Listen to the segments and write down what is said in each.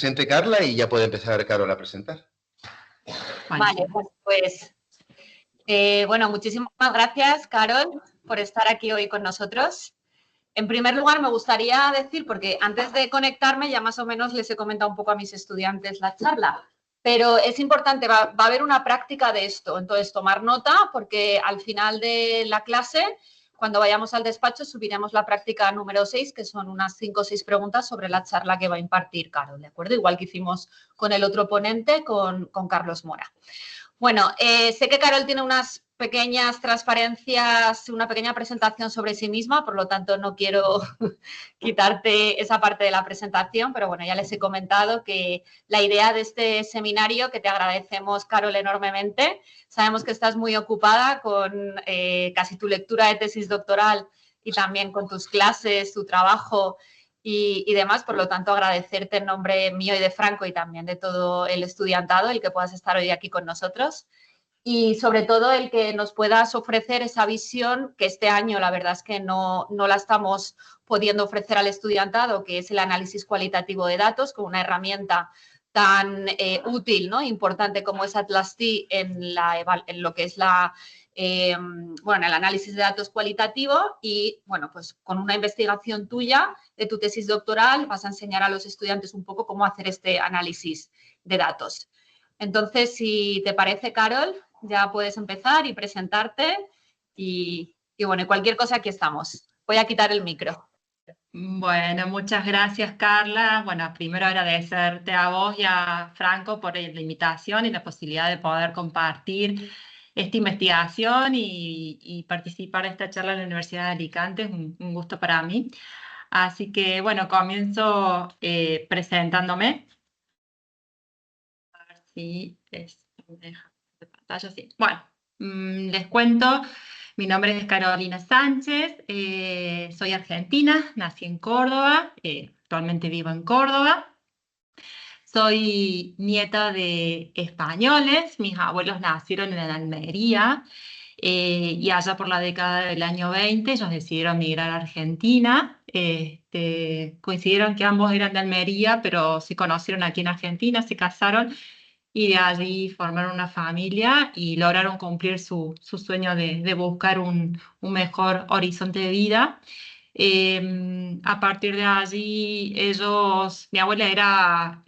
presente Carla y ya puede empezar Carol a presentar. Vale, pues bueno, muchísimas gracias, Carol, por estar aquí hoy con nosotros. En primer lugar, me gustaría decir, porque antes de conectarme ya más o menos les he comentado un poco a mis estudiantes la charla, pero es importante, va a haber una práctica de esto, entonces tomar nota, porque al final de la clase, cuando vayamos al despacho, subiremos la práctica número 6, que son unas 5 o 6 preguntas sobre la charla que va a impartir Carol, ¿de acuerdo? Igual que hicimos con el otro ponente, con Carlos Mora. Bueno, sé que Carol tiene unas pequeñas transparencias, una pequeña presentación sobre sí misma, por lo tanto no quiero quitarte esa parte de la presentación, pero bueno, ya les he comentado que la idea de este seminario, que te agradecemos, Carol, enormemente, sabemos que estás muy ocupada con casi tu lectura de tesis doctoral y también con tus clases, tu trabajo y demás, por lo tanto agradecerte en nombre mío y de Franco y también de todo el estudiantado el que puedas estar hoy aquí con nosotros y sobre todo el que nos puedas ofrecer esa visión que este año la verdad es que no la estamos pudiendo ofrecer al estudiantado, que es el análisis cualitativo de datos con una herramienta tan útil, ¿no? Importante como es Atlas-T en lo que es bueno, el análisis de datos cualitativo y, bueno, pues con una investigación tuya de tu tesis doctoral vas a enseñar a los estudiantes un poco cómo hacer este análisis de datos. Entonces, si te parece, Carol, ya puedes empezar y presentarte y bueno, cualquier cosa aquí estamos. Voy a quitar el micro. Bueno, muchas gracias, Carla. Bueno, primero agradecerte a vos y a Franco por la invitación y la posibilidad de poder compartir esta investigación y participar de esta charla en la Universidad de Alicante. Es un gusto para mí. Así que, bueno, comienzo presentándome. A ver si me deja de pantalla. Sí. Bueno, les cuento. Mi nombre es Carolina Sánchez, soy argentina, nací en Córdoba, actualmente vivo en Córdoba. Soy nieta de españoles, mis abuelos nacieron en Almería y allá por la década del año 20 ellos decidieron migrar a Argentina. Coincidieron que ambos eran de Almería, pero se conocieron aquí en Argentina, se casaron y de allí formaron una familia y lograron cumplir su sueño de buscar un mejor horizonte de vida. A partir de allí, mi abuela era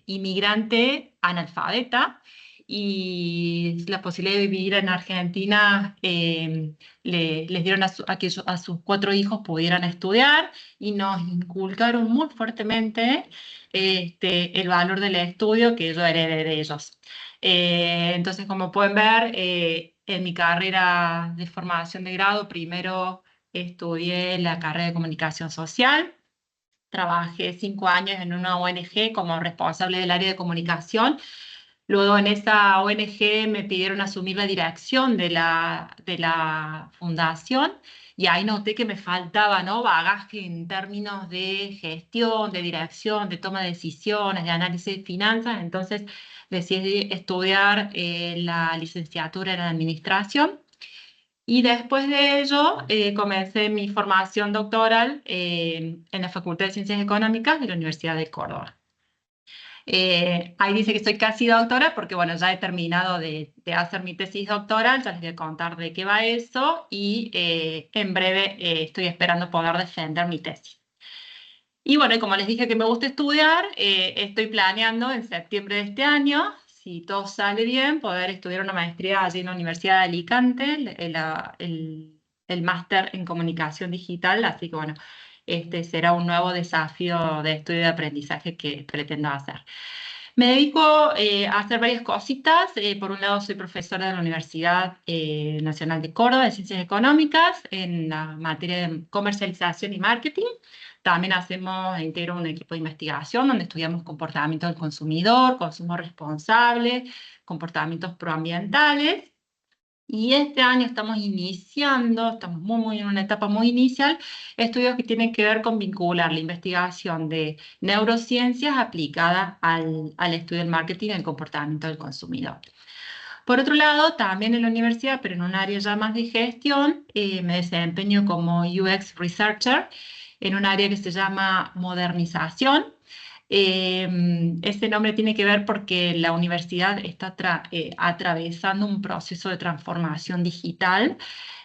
inmigrante analfabeta y la posibilidad de vivir en Argentina les dieron a que a sus 4 hijos pudieran estudiar y nos inculcaron muy fuertemente el valor del estudio que yo heredé de ellos. Entonces, como pueden ver, en mi carrera de formación de grado, primero estudié la carrera de comunicación social, trabajé 5 años en una ONG como responsable del área de comunicación. Luego en esa ONG me pidieron asumir la dirección de la fundación y ahí noté que me faltaba, ¿no?, bagaje en términos de gestión, de dirección, de toma de decisiones, de análisis de finanzas. Entonces decidí estudiar la licenciatura en administración. Y después de ello, comencé mi formación doctoral en la Facultad de Ciencias Económicas de la Universidad de Córdoba. Ahí dice que soy casi doctora porque, bueno, ya he terminado de hacer mi tesis doctoral, ya les voy a contar de qué va eso y en breve estoy esperando poder defender mi tesis. Y bueno, como les dije que me gusta estudiar, estoy planeando en septiembre de este año, si todo sale bien, poder estudiar una maestría allí en la Universidad de Alicante, el máster en comunicación digital, así que bueno, este será un nuevo desafío de estudio y de aprendizaje que pretendo hacer. Me dedico a hacer varias cositas. Por un lado, soy profesora de la Universidad Nacional de Córdoba de Ciencias Económicas en la materia de comercialización y marketing. También integro un equipo de investigación donde estudiamos comportamiento del consumidor, consumo responsable, comportamientos proambientales. Y este año estamos muy en una etapa muy inicial, estudios que tienen que ver con vincular la investigación de neurociencias aplicada al estudio del marketing y el comportamiento del consumidor. Por otro lado, también en la universidad, pero en un área ya más de gestión, me desempeño como UX Researcher en un área que se llama modernización. Ese nombre tiene que ver porque la universidad está atravesando un proceso de transformación digital.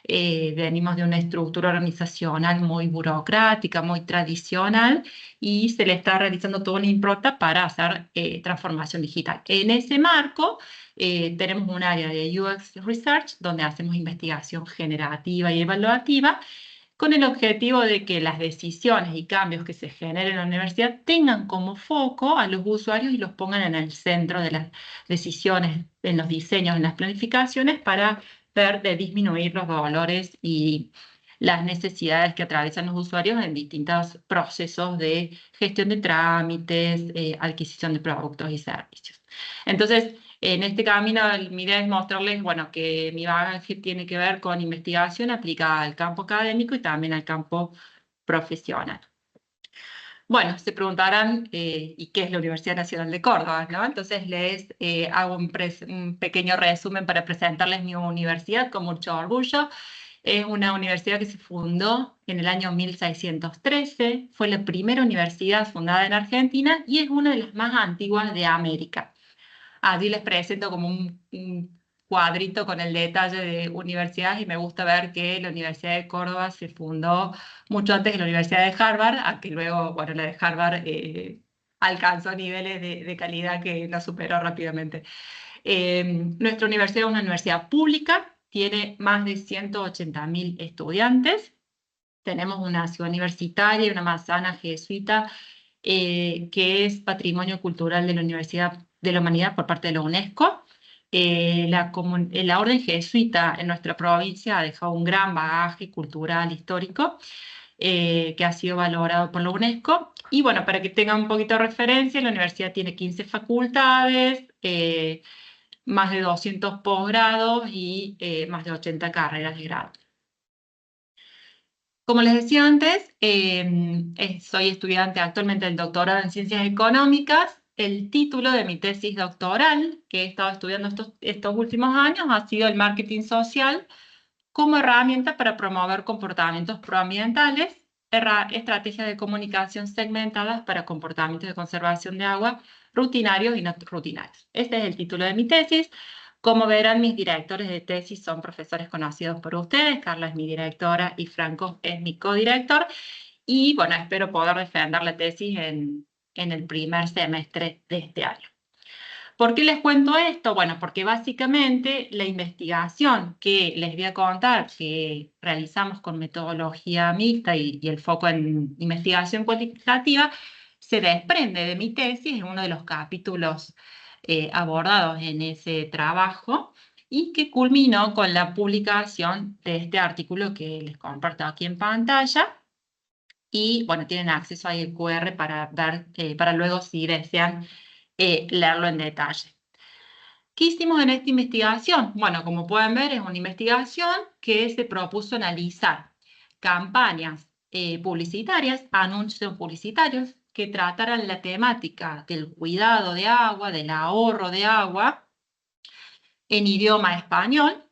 Venimos de una estructura organizacional muy burocrática, muy tradicional, y se le está realizando toda una impronta para hacer transformación digital. En ese marco, tenemos un área de UX Research donde hacemos investigación generativa y evaluativa, con el objetivo de que las decisiones y cambios que se generen en la universidad tengan como foco a los usuarios y los pongan en el centro de las decisiones, en los diseños, en las planificaciones, para ver de disminuir los dolores y las necesidades que atraviesan los usuarios en distintos procesos de gestión de trámites, adquisición de productos y servicios. Entonces, en este camino, mi idea es mostrarles, bueno, que mi bagaje tiene que ver con investigación aplicada al campo académico y también al campo profesional. Bueno, se preguntarán, ¿y qué es la Universidad Nacional de Córdoba? ¿No? Entonces les hago un pequeño resumen para presentarles mi universidad con mucho orgullo. Es una universidad que se fundó en el año 1613, fue la primera universidad fundada en Argentina y es una de las más antiguas de América. Allí les presento como un cuadrito con el detalle de universidades, y me gusta ver que la Universidad de Córdoba se fundó mucho antes que la Universidad de Harvard, aunque luego, bueno, la de Harvard alcanzó niveles de calidad que la superó rápidamente. Nuestra universidad es una universidad pública, tiene más de 180.000 estudiantes. Tenemos una ciudad universitaria y una manzana jesuita, que es Patrimonio Cultural de la Universidad de la Humanidad por parte de la UNESCO. La orden jesuita en nuestra provincia ha dejado un gran bagaje cultural, histórico, que ha sido valorado por la UNESCO. Y bueno, para que tengan un poquito de referencia, la universidad tiene 15 facultades, más de 200 posgrados y más de 80 carreras de grado. Como les decía antes, soy estudiante actualmente del doctorado en Ciencias Económicas. El título de mi tesis doctoral, que he estado estudiando estos últimos años, ha sido el marketing social como herramienta para promover comportamientos proambientales, estrategias de comunicación segmentadas para comportamientos de conservación de agua rutinarios y no rutinarios. Este es el título de mi tesis. Como verán, mis directores de tesis son profesores conocidos por ustedes. Carla es mi directora y Franco es mi codirector. Y bueno, espero poder defender la tesis en el primer semestre de este año. ¿Por qué les cuento esto? Bueno, porque básicamente la investigación que les voy a contar, que realizamos con metodología mixta y el foco en investigación cuantitativa, se desprende de mi tesis en uno de los capítulos abordados en ese trabajo, y que culminó con la publicación de este artículo que les comparto aquí en pantalla. Y bueno, tienen acceso ahí al QR para ver, para luego, si desean, leerlo en detalle. ¿Qué hicimos en esta investigación? Bueno, como pueden ver, es una investigación que se propuso analizar campañas publicitarias, anuncios publicitarios que trataran la temática del cuidado de agua, del ahorro de agua, en idioma español,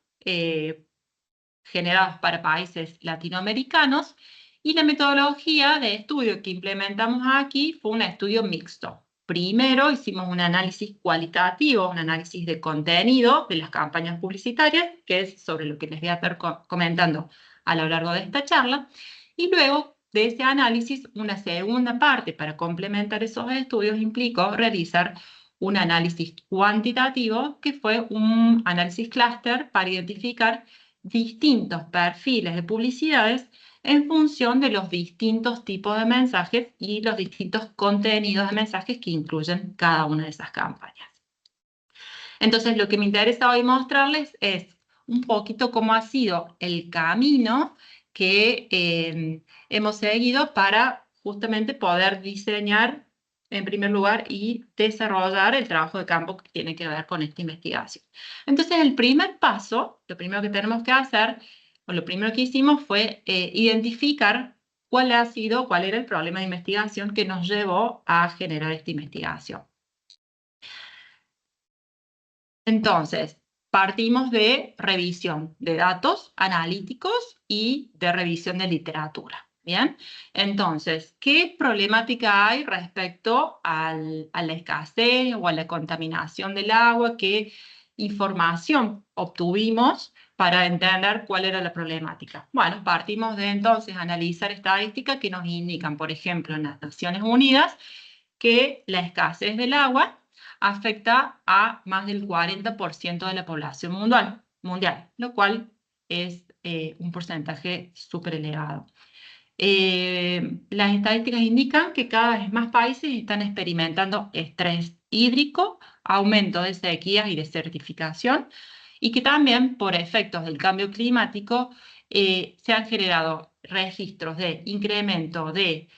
generados para países latinoamericanos. Y la metodología de estudio que implementamos aquí fue un estudio mixto. Primero hicimos un análisis cualitativo, un análisis de contenido de las campañas publicitarias, que es sobre lo que les voy a estar comentando a lo largo de esta charla. Y luego de ese análisis, una segunda parte para complementar esos estudios implicó realizar un análisis cuantitativo, que fue un análisis clúster para identificar distintos perfiles de publicidades en función de los distintos tipos de mensajes y los distintos contenidos de mensajes que incluyen cada una de esas campañas. Entonces, lo que me interesa hoy mostrarles es un poquito cómo ha sido el camino que hemos seguido para justamente poder diseñar, en primer lugar, y desarrollar el trabajo de campo que tiene que ver con esta investigación. Entonces, el primer paso, lo primero que tenemos que hacer, o lo primero que hicimos, fue identificar cuál era el problema de investigación que nos llevó a generar esta investigación. Entonces, partimos de revisión de datos analíticos y de revisión de literatura. Bien, entonces, ¿qué problemática hay respecto a la escasez o a la contaminación del agua? ¿Qué información obtuvimos para entender cuál era la problemática? Bueno, partimos de entonces analizar estadísticas que nos indican, por ejemplo, en las Naciones Unidas, que la escasez del agua afecta a más del 40% de la población mundial, lo cual es un porcentaje súper elevado. Las estadísticas indican que cada vez más países están experimentando estrés hídrico, aumento de sequías y desertificación, y que también por efectos del cambio climático se han generado registros de incremento de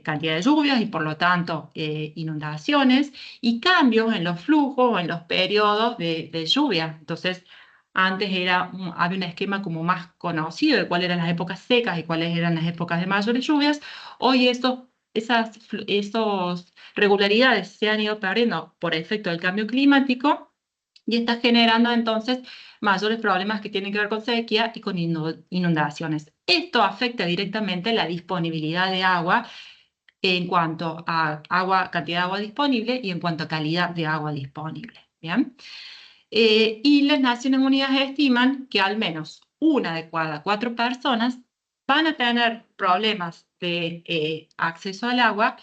cantidad de lluvias y por lo tanto inundaciones y cambios en los flujos o en los periodos de lluvia. Entonces, antes había un esquema como más conocido de cuáles eran las épocas secas y cuáles eran las épocas de mayores lluvias. Hoy esas regularidades se han ido perdiendo por efecto del cambio climático y está generando entonces mayores problemas que tienen que ver con sequía y con inundaciones. Esto afecta directamente la disponibilidad de agua en cuanto a cantidad de agua disponible y en cuanto a calidad de agua disponible. ¿Bien? Y las Naciones Unidas estiman que al menos una de cada 4 personas van a tener problemas de acceso al agua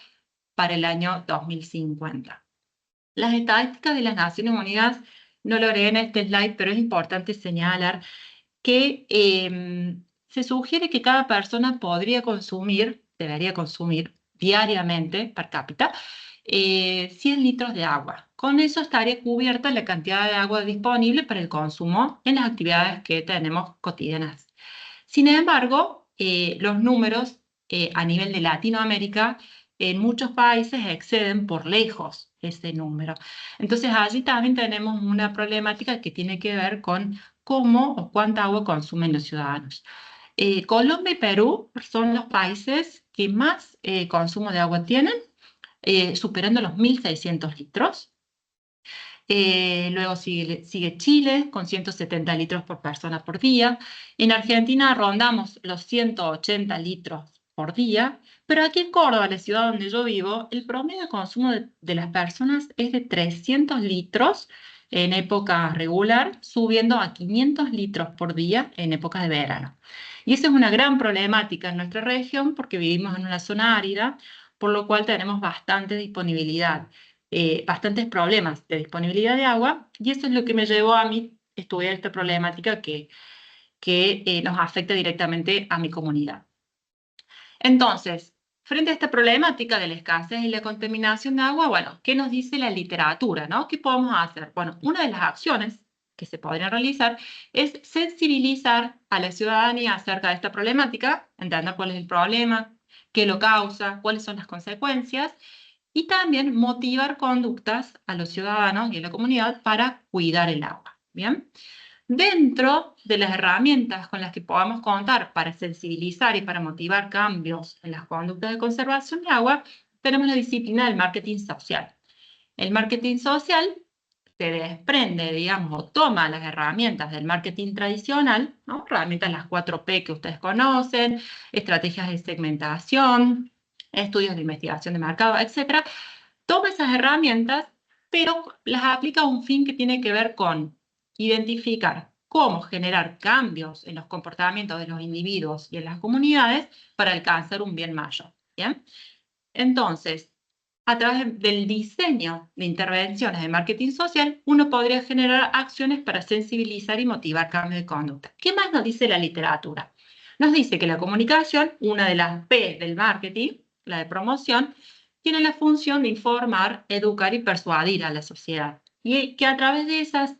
para el año 2050. Las estadísticas de las Naciones Unidas no lo agregué en este slide, pero es importante señalar que se sugiere que cada persona debería consumir diariamente per cápita 100 litros de agua. Con eso estaría cubierta la cantidad de agua disponible para el consumo en las actividades que tenemos cotidianas. Sin embargo, los números a nivel de Latinoamérica en muchos países exceden por lejos ese número. Entonces allí también tenemos una problemática que tiene que ver con cómo o cuánta agua consumen los ciudadanos. Colombia y Perú son los países que más consumo de agua tienen, superando los 1.600 litros. Luego sigue Chile con 170 litros por persona por día. En Argentina rondamos los 180 litros por día, pero aquí en Córdoba, la ciudad donde yo vivo, el promedio de consumo de las personas es de 300 litros en época regular, subiendo a 500 litros por día en épocas de verano. Y esa es una gran problemática en nuestra región porque vivimos en una zona árida, por lo cual tenemos bastante disponibilidad. Bastantes problemas de disponibilidad de agua y eso es lo que me llevó a mí estudiar esta problemática que nos afecta directamente a mi comunidad. Entonces, frente a esta problemática de la escasez y la contaminación de agua, bueno, ¿qué nos dice la literatura, no? ¿Qué podemos hacer? Bueno, una de las acciones que se podrían realizar es sensibilizar a la ciudadanía acerca de esta problemática, entender cuál es el problema, qué lo causa, cuáles son las consecuencias, y también motivar conductas a los ciudadanos y a la comunidad para cuidar el agua. ¿Bien? Dentro de las herramientas con las que podamos contar para sensibilizar y para motivar cambios en las conductas de conservación de agua, tenemos la disciplina del marketing social. El marketing social se desprende, digamos, o toma las herramientas del marketing tradicional, ¿no? Herramientas las 4P que ustedes conocen, estrategias de segmentación, estudios de investigación de mercado, etc. Toma esas herramientas, pero las aplica a un fin que tiene que ver con identificar cómo generar cambios en los comportamientos de los individuos y en las comunidades para alcanzar un bien mayor. ¿Bien? Entonces, a través del diseño de intervenciones de marketing social, uno podría generar acciones para sensibilizar y motivar cambios de conducta. ¿Qué más nos dice la literatura? Nos dice que la comunicación, una de las P del marketing, la de promoción, tiene la función de informar, educar y persuadir a la sociedad. Y que a través de esas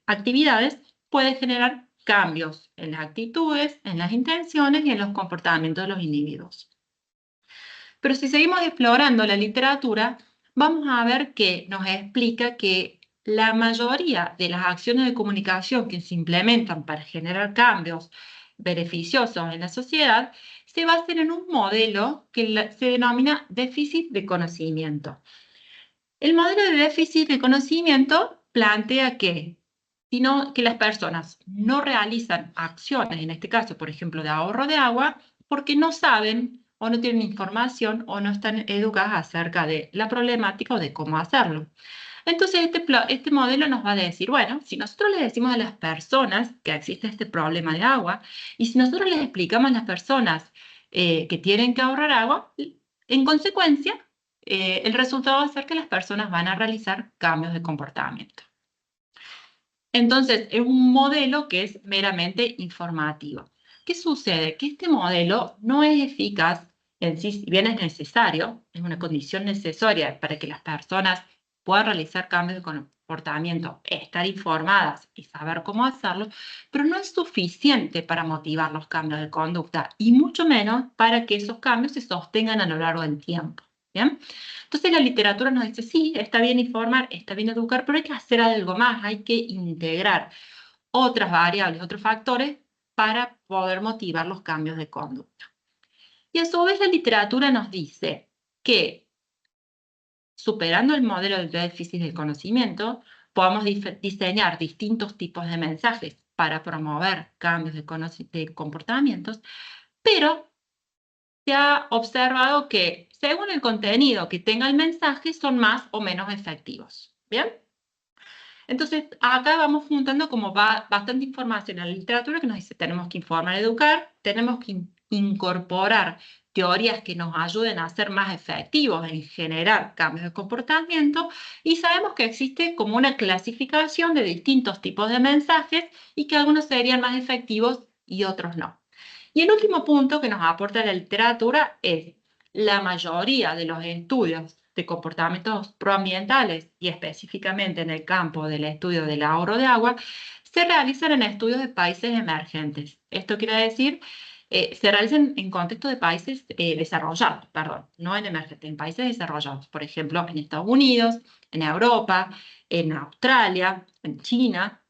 actividades puede generar cambios en las actitudes, en las intenciones y en los comportamientos de los individuos. Pero si seguimos explorando la literatura, vamos a ver que nos explica que la mayoría de las acciones de comunicación que se implementan para generar cambios beneficiosos en la sociedad se basan en un modelo que se denomina déficit de conocimiento. El modelo de déficit de conocimiento plantea que las personas no realizan acciones, en este caso, por ejemplo, de ahorro de agua, porque no saben o no tienen información o no están educadas acerca de la problemática o de cómo hacerlo. Entonces, este modelo nos va a decir, bueno, si nosotros le decimos a las personas que existe este problema de agua y si nosotros les explicamos a las personas que tienen que ahorrar agua, en consecuencia, el resultado va a ser que las personas van a realizar cambios de comportamiento. Entonces, es un modelo que es meramente informativo. ¿Qué sucede? Que este modelo no es eficaz en sí, si bien es necesario, es una condición necesaria para que las personas puedan realizar cambios de comportamiento, estar informadas y saber cómo hacerlo, pero no es suficiente para motivar los cambios de conducta y mucho menos para que esos cambios se sostengan a lo largo del tiempo. ¿Bien? Entonces la literatura nos dice, sí, está bien informar, está bien educar, pero hay que hacer algo más, hay que integrar otras variables, otros factores para poder motivar los cambios de conducta. Y a su vez la literatura nos dice que superando el modelo del déficit del conocimiento, podamos diseñar distintos tipos de mensajes para promover cambios de comportamientos, pero se ha observado que según el contenido que tenga el mensaje son más o menos efectivos. ¿Bien? Entonces, acá vamos juntando como bastante información en la literatura que nos dice tenemos que informar y educar, tenemos que incorporar teorías que nos ayuden a ser más efectivos en generar cambios de comportamiento y sabemos que existe como una clasificación de distintos tipos de mensajes y que algunos serían más efectivos y otros no. Y el último punto que nos aporta la literatura es la mayoría de los estudios de comportamientos proambientales y específicamente en el campo del estudio del ahorro de agua se realizan en estudios de países emergentes. Esto quiere decir, se realizan en contexto de países desarrollados, perdón, no en emergentes, en países desarrollados. Por ejemplo, en Estados Unidos, en Europa, en Australia, en China.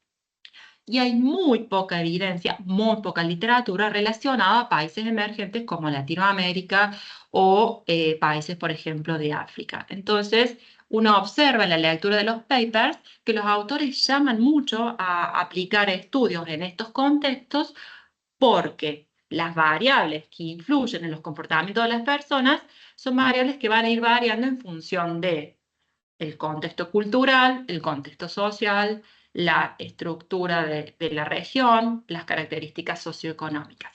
Y hay muy poca evidencia, muy poca literatura relacionada a países emergentes como Latinoamérica o países, por ejemplo, de África. Entonces, uno observa en la lectura de los papers que los autores llaman mucho a aplicar estudios en estos contextos porque las variables que influyen en los comportamientos de las personas son variables que van a ir variando en función de el contexto cultural, el contexto social, la estructura de la región, las características socioeconómicas.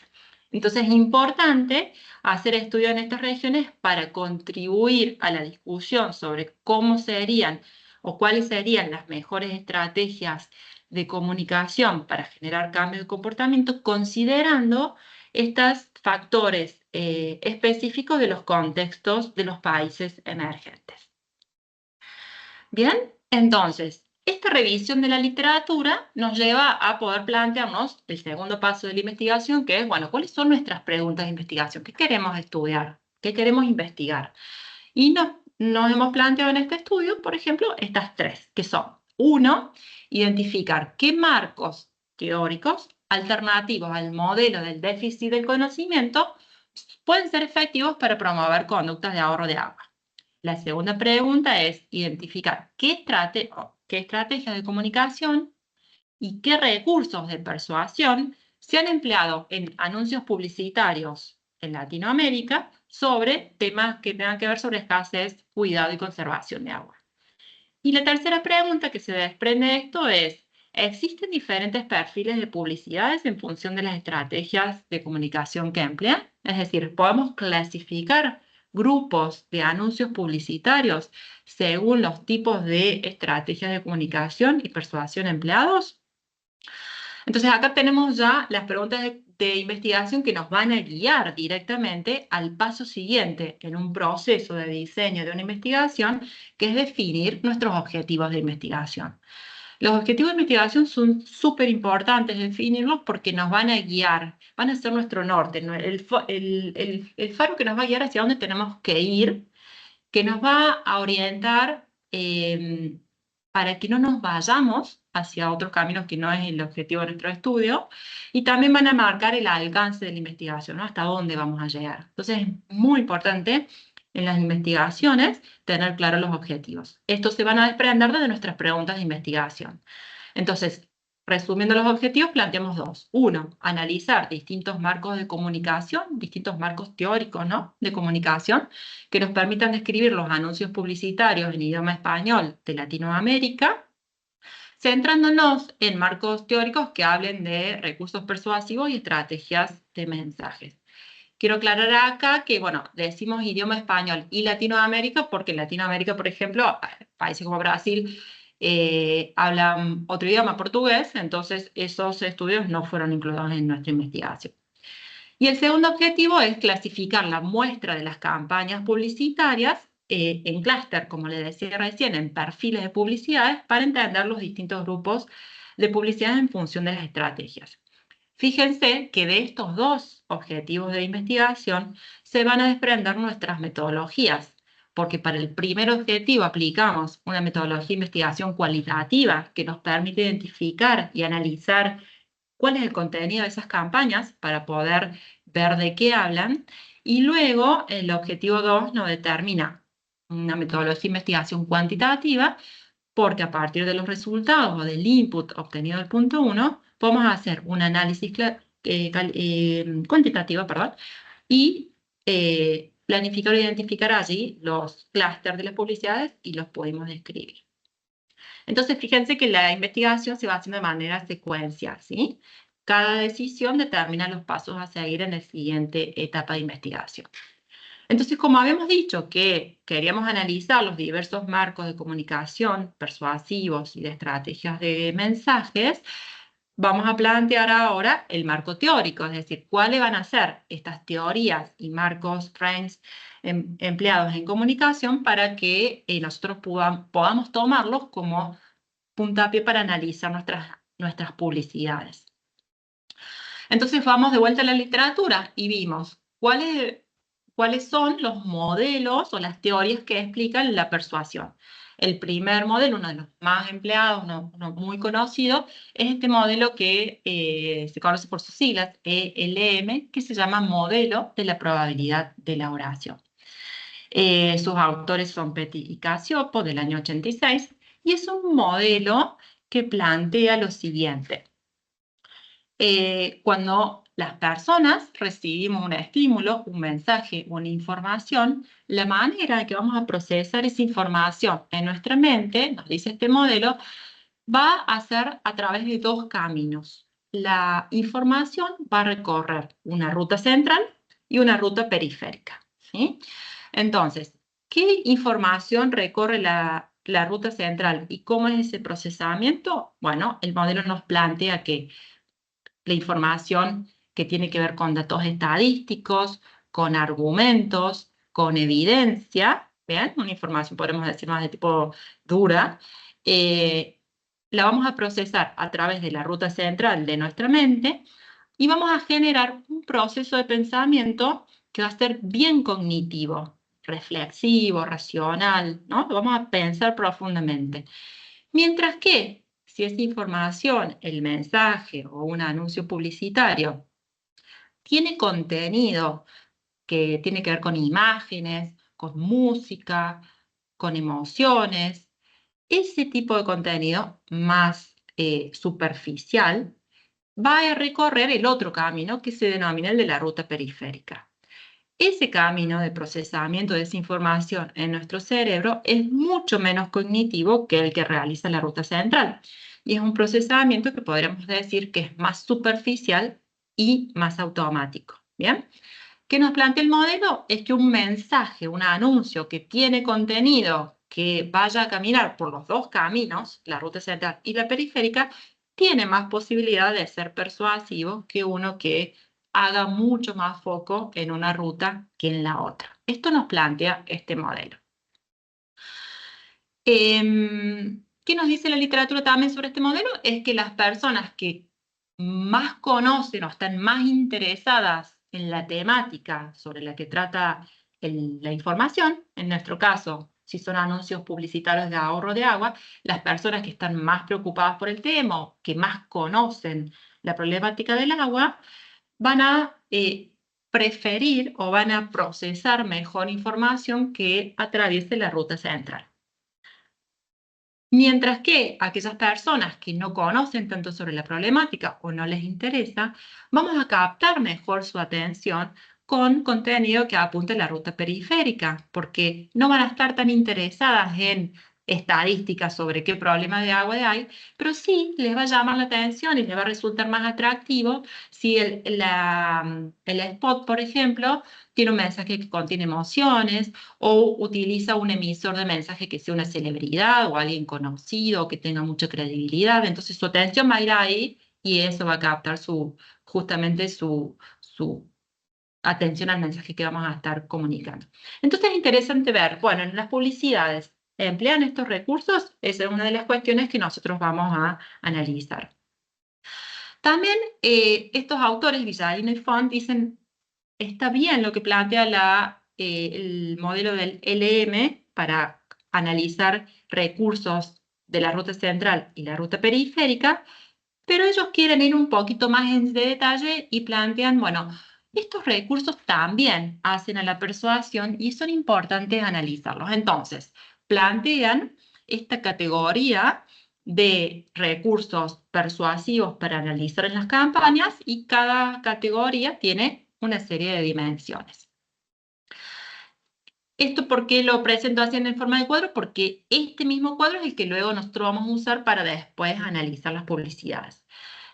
Entonces es importante hacer estudios en estas regiones para contribuir a la discusión sobre cómo serían o cuáles serían las mejores estrategias de comunicación para generar cambios de comportamiento, considerando estos factores específicos de los contextos de los países emergentes. Bien, entonces, esta revisión de la literatura nos lleva a poder plantearnos el segundo paso de la investigación, que es, bueno, ¿cuáles son nuestras preguntas de investigación? ¿Qué queremos estudiar? ¿Qué queremos investigar? Y nos hemos planteado en este estudio, por ejemplo, estas tres, que son, uno, identificar qué marcos teóricos alternativos al modelo del déficit del conocimiento pueden ser efectivos para promover conductas de ahorro de agua. La segunda pregunta es identificar qué estrategias de comunicación y qué recursos de persuasión se han empleado en anuncios publicitarios en Latinoamérica sobre temas que tengan que ver sobre escasez, cuidado y conservación de agua. Y la tercera pregunta que se desprende de esto es, ¿existen diferentes perfiles de publicidades en función de las estrategias de comunicación que emplean? Es decir, ¿podemos clasificar grupos de anuncios publicitarios según los tipos de estrategias de comunicación y persuasión empleados? Entonces acá tenemos ya las preguntas de investigación que nos van a guiar directamente al paso siguiente en un proceso de diseño de una investigación, que es definir nuestros objetivos de investigación. Los objetivos de investigación son súper importantes definirlos porque nos van a guiar, van a ser nuestro norte, el faro que nos va a guiar hacia dónde tenemos que ir, que nos va a orientar para que no nos vayamos hacia otros caminos que no es el objetivo de nuestro estudio, y también van a marcar el alcance de la investigación, ¿no? Hasta dónde vamos a llegar. Entonces es muy importante en las investigaciones tener claros los objetivos. Estos se van a desprender de nuestras preguntas de investigación. Entonces, resumiendo los objetivos, planteamos dos. Uno, analizar distintos marcos de comunicación, distintos marcos teóricos, ¿no?, de comunicación, que nos permitan describir los anuncios publicitarios en idioma español de Latinoamérica, centrándonos en marcos teóricos que hablen de recursos persuasivos y estrategias de mensajes. Quiero aclarar acá que, bueno, decimos idioma español y Latinoamérica porque en Latinoamérica, por ejemplo, países como Brasil hablan otro idioma, portugués, entonces esos estudios no fueron incluidos en nuestra investigación. Y el segundo objetivo es clasificar la muestra de las campañas publicitarias en clúster, como le decía recién, en perfiles de publicidades para entender los distintos grupos de publicidad en función de las estrategias. Fíjense que de estos dos objetivos de investigación se van a desprender nuestras metodologías, porque para el primer objetivo aplicamos una metodología de investigación cualitativa que nos permite identificar y analizar cuál es el contenido de esas campañas para poder ver de qué hablan, y luego el objetivo 2 nos determina una metodología de investigación cuantitativa, porque a partir de los resultados o del input obtenido del punto 1, podemos hacer un análisis cuantitativo, y planificar o identificar allí los clústeres de las publicidades y los podemos describir. Entonces, fíjense que la investigación se va haciendo de manera secuencial, ¿sí? Cada decisión determina los pasos a seguir en la siguiente etapa de investigación. Entonces, como habíamos dicho que queríamos analizar los diversos marcos de comunicación persuasivos y de estrategias de mensajes, vamos a plantear ahora el marco teórico, es decir, cuáles van a ser estas teorías y marcos, frames empleados en comunicación para que nosotros podamos tomarlos como puntapié para analizar nuestras publicidades. Entonces vamos de vuelta a la literatura y vimos cuáles son los modelos o las teorías que explican la persuasión. El primer modelo, uno de los más empleados, uno muy conocido, es este modelo que se conoce por sus siglas, ELM, que se llama Modelo de la Probabilidad de la Oración. Sus autores son Petty y Cacioppo, del año 86, y es un modelo que plantea lo siguiente. Cuando las personas recibimos un estímulo, un mensaje, una información, la manera en que vamos a procesar esa información en nuestra mente, nos dice este modelo, va a ser a través de dos caminos. La información va a recorrer una ruta central y una ruta periférica, ¿sí? Entonces, ¿qué información recorre la ruta central y cómo es ese procesamiento? Bueno, el modelo nos plantea que la información que tiene que ver con datos estadísticos, con argumentos, con evidencia, ¿bien? Una información, podemos decir, más de tipo dura, la vamos a procesar a través de la ruta central de nuestra mente y vamos a generar un proceso de pensamiento que va a ser bien cognitivo, reflexivo, racional, ¿no? Lo vamos a pensar profundamente. Mientras que si esa información, el mensaje o un anuncio publicitario, tiene contenido que tiene que ver con imágenes, con música, con emociones, ese tipo de contenido más superficial va a recorrer el otro camino que se denomina el de la ruta periférica. Ese camino de procesamiento de esa información en nuestro cerebro es mucho menos cognitivo que el que realiza la ruta central. Y es un procesamiento que podríamos decir que es más superficial y más automático. ¿Bien? ¿Qué nos plantea el modelo? Es que un mensaje, un anuncio que tiene contenido que vaya a caminar por los dos caminos, la ruta central y la periférica, tiene más posibilidad de ser persuasivo que uno que haga mucho más foco en una ruta que en la otra. Esto nos plantea este modelo. ¿Qué nos dice la literatura también sobre este modelo? Es que las personas que más conocen o están más interesadas en la temática sobre la que trata la información, en nuestro caso, si son anuncios publicitarios de ahorro de agua, las personas que están más preocupadas por el tema, que más conocen la problemática del agua, van a preferir o van a procesar mejor información que atraviese la ruta central. Mientras que aquellas personas que no conocen tanto sobre la problemática o no les interesa, vamos a captar mejor su atención con contenido que apunte a la ruta periférica, porque no van a estar tan interesadas en estadísticas sobre qué problema de agua hay, pero sí les va a llamar la atención y les va a resultar más atractivo si el spot, por ejemplo, tiene un mensaje que contiene emociones o utiliza un emisor de mensaje que sea una celebridad o alguien conocido que tenga mucha credibilidad. Entonces su atención va a ir ahí y eso va a captar justamente su atención al mensaje que vamos a estar comunicando. Entonces es interesante ver, bueno, en las publicidades, ¿emplean estos recursos? Esa es una de las cuestiones que nosotros vamos a analizar. También estos autores, Villarino y Font, dicen, está bien lo que plantea el modelo del LM para analizar recursos de la ruta central y la ruta periférica, pero ellos quieren ir un poquito más en detalle y plantean, bueno, estos recursos también hacen a la persuasión y son importantes analizarlos. Entonces, plantean esta categoría de recursos persuasivos para analizar en las campañas y cada categoría tiene una serie de dimensiones. ¿Esto por qué lo presento así en forma de cuadro? Porque este mismo cuadro es el que luego nosotros vamos a usar para después analizar las publicidades.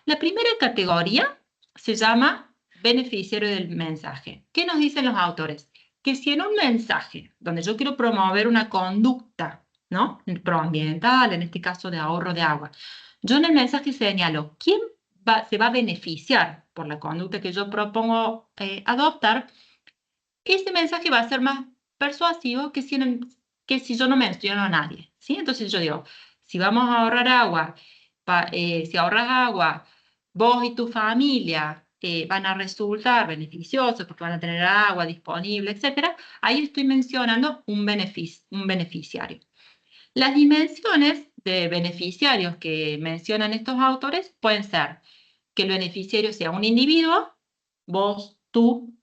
La primera categoría se llama beneficiario del mensaje. ¿Qué nos dicen los autores? Que si en un mensaje donde yo quiero promover una conducta, ¿no?, proambiental, en este caso de ahorro de agua, yo en el mensaje señalo quién se va a beneficiar por la conducta que yo propongo adoptar, ese mensaje va a ser más persuasivo que si yo no menciono a nadie, ¿sí? Entonces yo digo, si vamos a ahorrar agua, si ahorras agua, vos y tu familia van a resultar beneficiosos porque van a tener agua disponible, etc. Ahí estoy mencionando un beneficiario. Las dimensiones de beneficiarios que mencionan estos autores pueden ser que el beneficiario sea un individuo, vos, tú,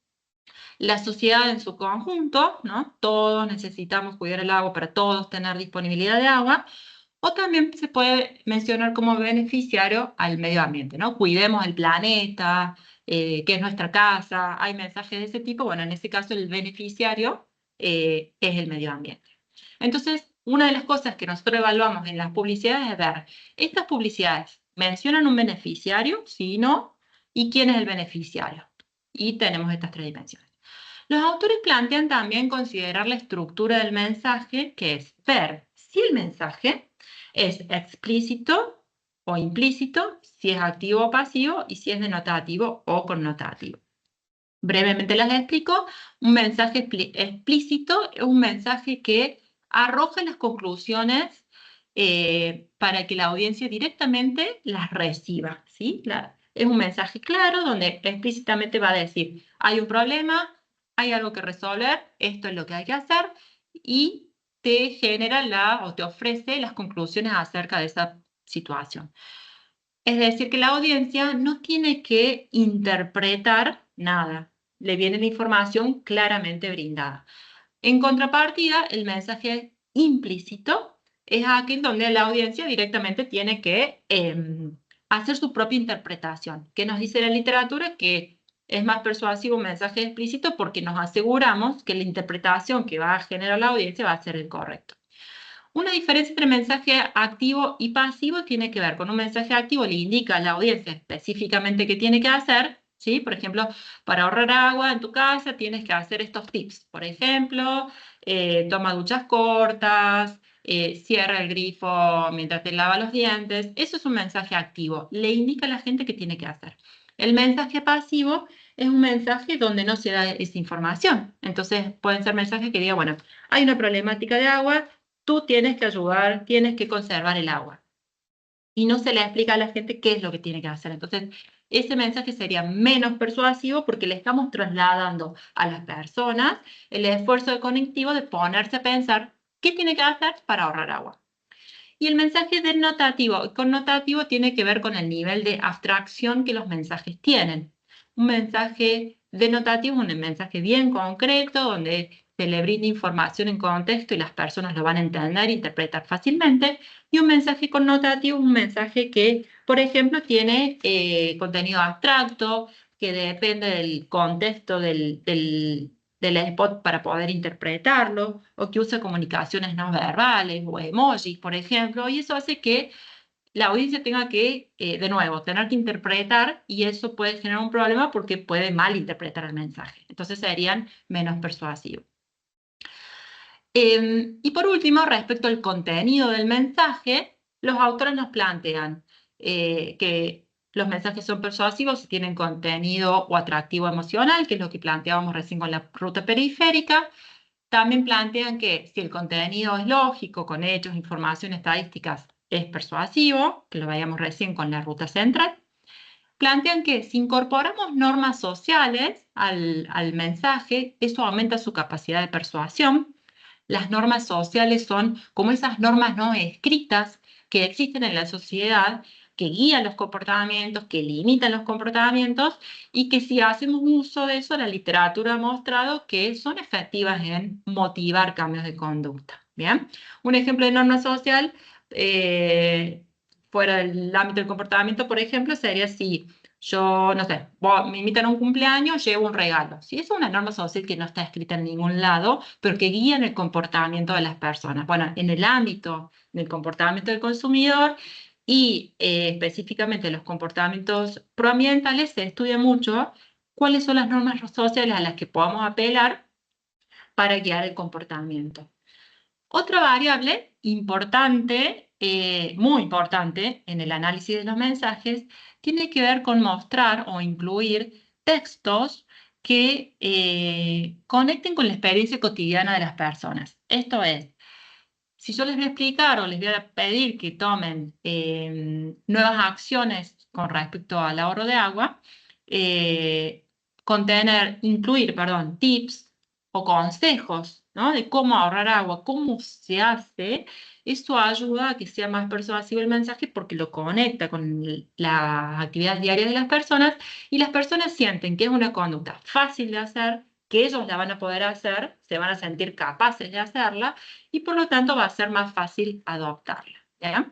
la sociedad en su conjunto, ¿no? Todos necesitamos cuidar el agua para todos tener disponibilidad de agua, o también se puede mencionar como beneficiario al medio ambiente, ¿no? Cuidemos el planeta, que es nuestra casa, hay mensajes de ese tipo. Bueno, en este caso el beneficiario es el medio ambiente. Entonces, una de las cosas que nosotros evaluamos en las publicidades es ver, ¿estas publicidades mencionan un beneficiario? Sí, no. ¿Y quién es el beneficiario? Y tenemos estas tres dimensiones. Los autores plantean también considerar la estructura del mensaje, que es ver si el mensaje es explícito o implícito, si es activo o pasivo y si es denotativo o connotativo. Brevemente les explico. Un mensaje explícito es un mensaje que arroja las conclusiones para que la audiencia directamente las reciba, ¿sí? Es un mensaje claro donde explícitamente va a decir, hay un problema, hay algo que resolver, esto es lo que hay que hacer, y te genera o te ofrece las conclusiones acerca de esa situación. Es decir, que la audiencia no tiene que interpretar nada, le viene la información claramente brindada. En contrapartida, el mensaje implícito es aquel donde la audiencia directamente tiene que hacer su propia interpretación. ¿Qué nos dice la literatura? Que es más persuasivo un mensaje explícito porque nos aseguramos que la interpretación que va a generar la audiencia va a ser el correcto. Una diferencia entre mensaje activo y pasivo tiene que ver con un mensaje activo, le indica a la audiencia específicamente qué tiene que hacer, ¿sí? Por ejemplo, para ahorrar agua en tu casa tienes que hacer estos tips. Por ejemplo, toma duchas cortas, cierra el grifo mientras te lavas los dientes. Eso es un mensaje activo, le indica a la gente qué tiene que hacer. El mensaje pasivo es un mensaje donde no se da esa información. Entonces, pueden ser mensajes que digan, bueno, hay una problemática de agua, tú tienes que ayudar, tienes que conservar el agua. Y no se le explica a la gente qué es lo que tiene que hacer. Entonces, ese mensaje sería menos persuasivo porque le estamos trasladando a las personas el esfuerzo cognitivo de ponerse a pensar qué tiene que hacer para ahorrar agua. Y el mensaje denotativo y connotativo tiene que ver con el nivel de abstracción que los mensajes tienen. Un mensaje denotativo es un mensaje bien concreto, donde se le brinda información en contexto y las personas lo van a entender e interpretar fácilmente. Y un mensaje connotativo, un mensaje que, por ejemplo, tiene contenido abstracto, que depende del contexto del spot para poder interpretarlo, o que usa comunicaciones no verbales o emojis, por ejemplo, y eso hace que la audiencia tenga que, de nuevo, tener que interpretar, y eso puede generar un problema porque puede malinterpretar el mensaje. Entonces serían menos persuasivos. Y por último, respecto al contenido del mensaje, los autores nos plantean que los mensajes son persuasivos si tienen contenido o atractivo emocional, que es lo que planteábamos recién con la ruta periférica. También plantean que si el contenido es lógico, con hechos, información, estadísticas, es persuasivo, que lo veíamos recién con la ruta central. Plantean que si incorporamos normas sociales al mensaje, eso aumenta su capacidad de persuasión. Las normas sociales son como esas normas no escritas que existen en la sociedad, que guían los comportamientos, que limitan los comportamientos, y que si hacemos uso de eso, la literatura ha mostrado que son efectivas en motivar cambios de conducta. ¿Bien? Un ejemplo de norma social fuera del ámbito del comportamiento, por ejemplo, sería si yo, no sé, me invitan a un cumpleaños, llevo un regalo. Si es una norma social que no está escrita en ningún lado, pero que guía en el comportamiento de las personas. Bueno, en el ámbito del comportamiento del consumidor y específicamente los comportamientos proambientales, se estudia mucho cuáles son las normas sociales a las que podamos apelar para guiar el comportamiento. Otra variable importante, muy importante en el análisis de los mensajes, tiene que ver con mostrar o incluir textos que conecten con la experiencia cotidiana de las personas. Esto es, si yo les voy a explicar o les voy a pedir que tomen nuevas acciones con respecto al ahorro de agua, incluir, perdón, tips o consejos, ¿no?, de cómo ahorrar agua, cómo se hace, eso ayuda a que sea más persuasivo el mensaje porque lo conecta con las actividades diarias de las personas, y las personas sienten que es una conducta fácil de hacer, que ellos la van a poder hacer, se van a sentir capaces de hacerla, y por lo tanto va a ser más fácil adoptarla. ¿Ya?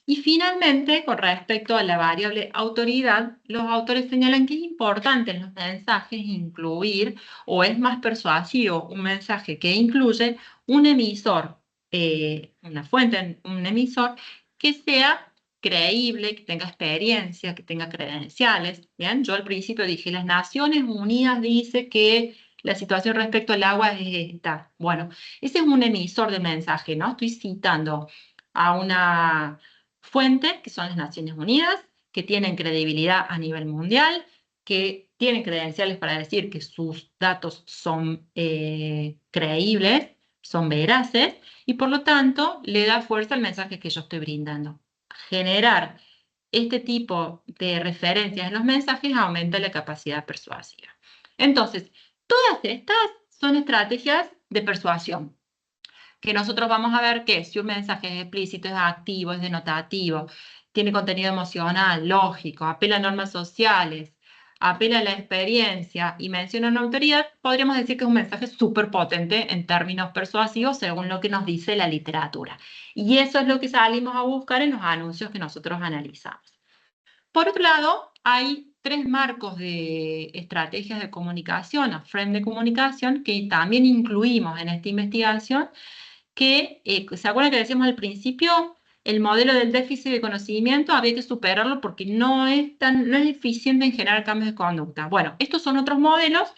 Y finalmente, con respecto a la variable autoridad, los autores señalan que es importante en los mensajes incluir, o es más persuasivo un mensaje que incluye un emisor, una fuente, un emisor que sea creíble, que tenga experiencia, que tenga credenciales. ¿Bien? Yo al principio dije, las Naciones Unidas dice que la situación respecto al agua es esta. Bueno, ese es un emisor de mensaje, ¿no? Estoy citando a una fuente, que son las Naciones Unidas, que tienen credibilidad a nivel mundial, que tienen credenciales para decir que sus datos son creíbles, son veraces, y por lo tanto le da fuerza al mensaje que yo estoy brindando. Generar este tipo de referencias en los mensajes aumenta la capacidad persuasiva. Entonces, todas estas son estrategias de persuasión, que nosotros vamos a ver que si un mensaje es explícito, es activo, es denotativo, tiene contenido emocional, lógico, apela a normas sociales, apela a la experiencia y menciona una autoridad, podríamos decir que es un mensaje súper potente en términos persuasivos según lo que nos dice la literatura. Y eso es lo que salimos a buscar en los anuncios que nosotros analizamos. Por otro lado, hay 3 marcos de estrategias de comunicación o frame de comunicación que también incluimos en esta investigación, que, ¿se acuerdan que decíamos al principio? El modelo del déficit de conocimiento había que superarlo porque no es eficiente en generar cambios de conducta. Bueno, estos son otros modelos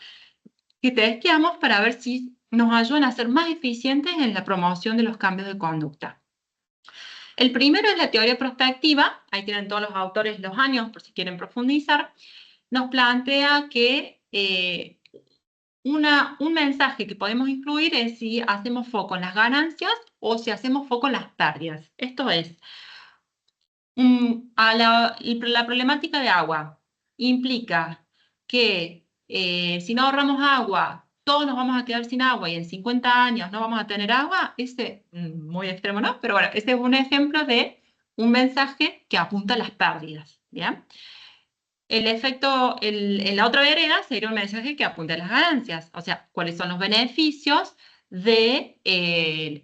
que testeamos para ver si nos ayudan a ser más eficientes en la promoción de los cambios de conducta. El primero es la teoría prospectiva, ahí tienen todos los autores los años por si quieren profundizar. Nos plantea que un mensaje que podemos incluir es si hacemos foco en las ganancias o si hacemos foco en las pérdidas. Esto es, la problemática de agua implica que si no ahorramos agua, todos nos vamos a quedar sin agua y en 50 años no vamos a tener agua. Muy extremo, ¿no? Pero bueno, este es un ejemplo de un mensaje que apunta a las pérdidas. ¿Bien? El efecto, en la otra vereda sería un mensaje que apunta a las ganancias, o sea, cuáles son los beneficios de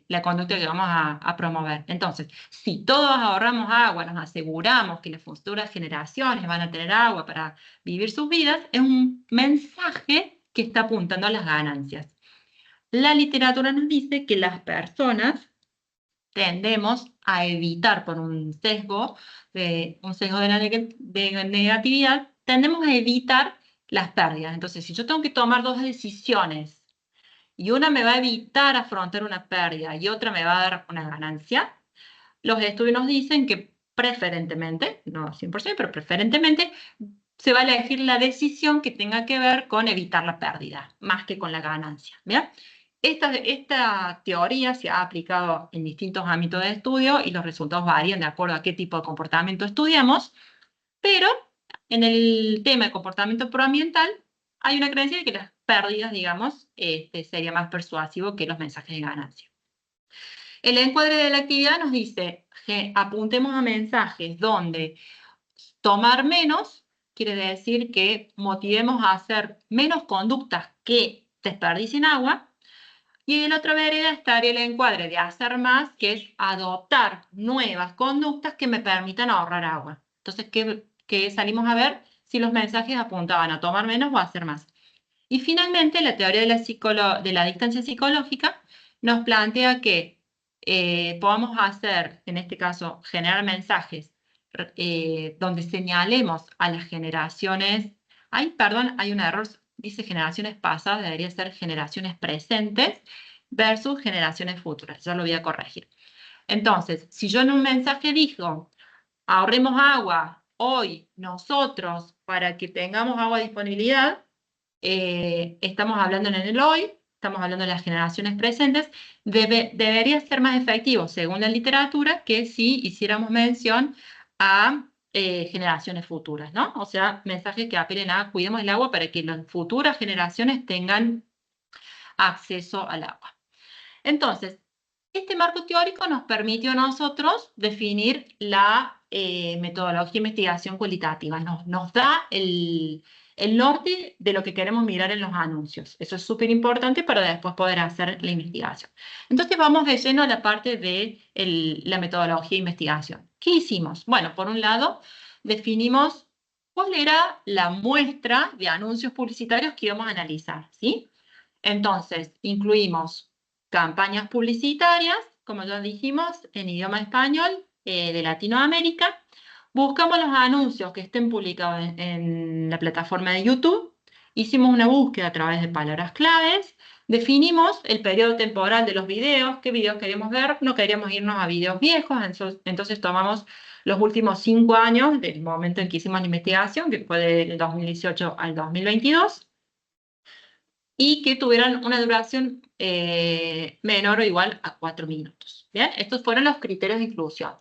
la conducta que vamos a promover. Entonces, si todos ahorramos agua, nos aseguramos que las futuras generaciones van a tener agua para vivir sus vidas, es un mensaje que está apuntando a las ganancias. La literatura nos dice que las personas tendemos a evitar por un sesgo de de negatividad, tendemos a evitar las pérdidas. Entonces, si yo tengo que tomar dos decisiones y una me va a evitar afrontar una pérdida y otra me va a dar una ganancia, los estudios nos dicen que preferentemente, no 100%, pero preferentemente, se va a elegir la decisión que tenga que ver con evitar la pérdida, más que con la ganancia. ¿Bien? Esta teoría se ha aplicado en distintos ámbitos de estudio y los resultados varían de acuerdo a qué tipo de comportamiento estudiamos, pero en el tema de comportamiento proambiental hay una creencia de que las pérdidas, digamos, sería más persuasivo que los mensajes de ganancia. El encuadre de la actividad nos dice que apuntemos a mensajes donde tomar menos quiere decir que motivemos a hacer menos conductas que desperdicien agua. Y en la otra vereda estaría el encuadre de hacer más, que es adoptar nuevas conductas que me permitan ahorrar agua. Entonces, ¿qué salimos a ver? Si los mensajes apuntaban a tomar menos o a hacer más. Y finalmente, la teoría de la distancia psicológica nos plantea que podamos hacer, en este caso, generar mensajes donde señalemos a las generaciones. Ay, perdón, hay un error, dice generaciones pasadas, debería ser generaciones presentes versus generaciones futuras. Ya lo voy a corregir. Entonces, si yo en un mensaje digo, ahorremos agua hoy nosotros para que tengamos agua a disponibilidad, estamos hablando en el hoy, estamos hablando de las generaciones presentes, debería ser más efectivo, según la literatura, que si hiciéramos mención a generaciones futuras, ¿no? O sea, mensajes que apelen a cuidemos el agua para que las futuras generaciones tengan acceso al agua. Entonces, este marco teórico nos permitió a nosotros definir la metodología de investigación cualitativa. Nos da el norte de lo que queremos mirar en los anuncios. Eso es súper importante para después poder hacer la investigación. Entonces vamos de lleno a la parte de la metodología de investigación. ¿Qué hicimos? Bueno, por un lado, definimos cuál era la muestra de anuncios publicitarios que íbamos a analizar, ¿sí? Entonces, incluimos campañas publicitarias, como ya dijimos, en idioma español de Latinoamérica. Buscamos los anuncios que estén publicados en la plataforma de YouTube. Hicimos una búsqueda a través de palabras claves. Definimos el periodo temporal de los videos, qué videos queríamos ver. No queríamos irnos a videos viejos, entonces tomamos los últimos 5 años del momento en que hicimos la investigación, que fue del 2018 al 2022. Y que tuvieran una duración menor o igual a 4 minutos. ¿Bien? Estos fueron los criterios de inclusión.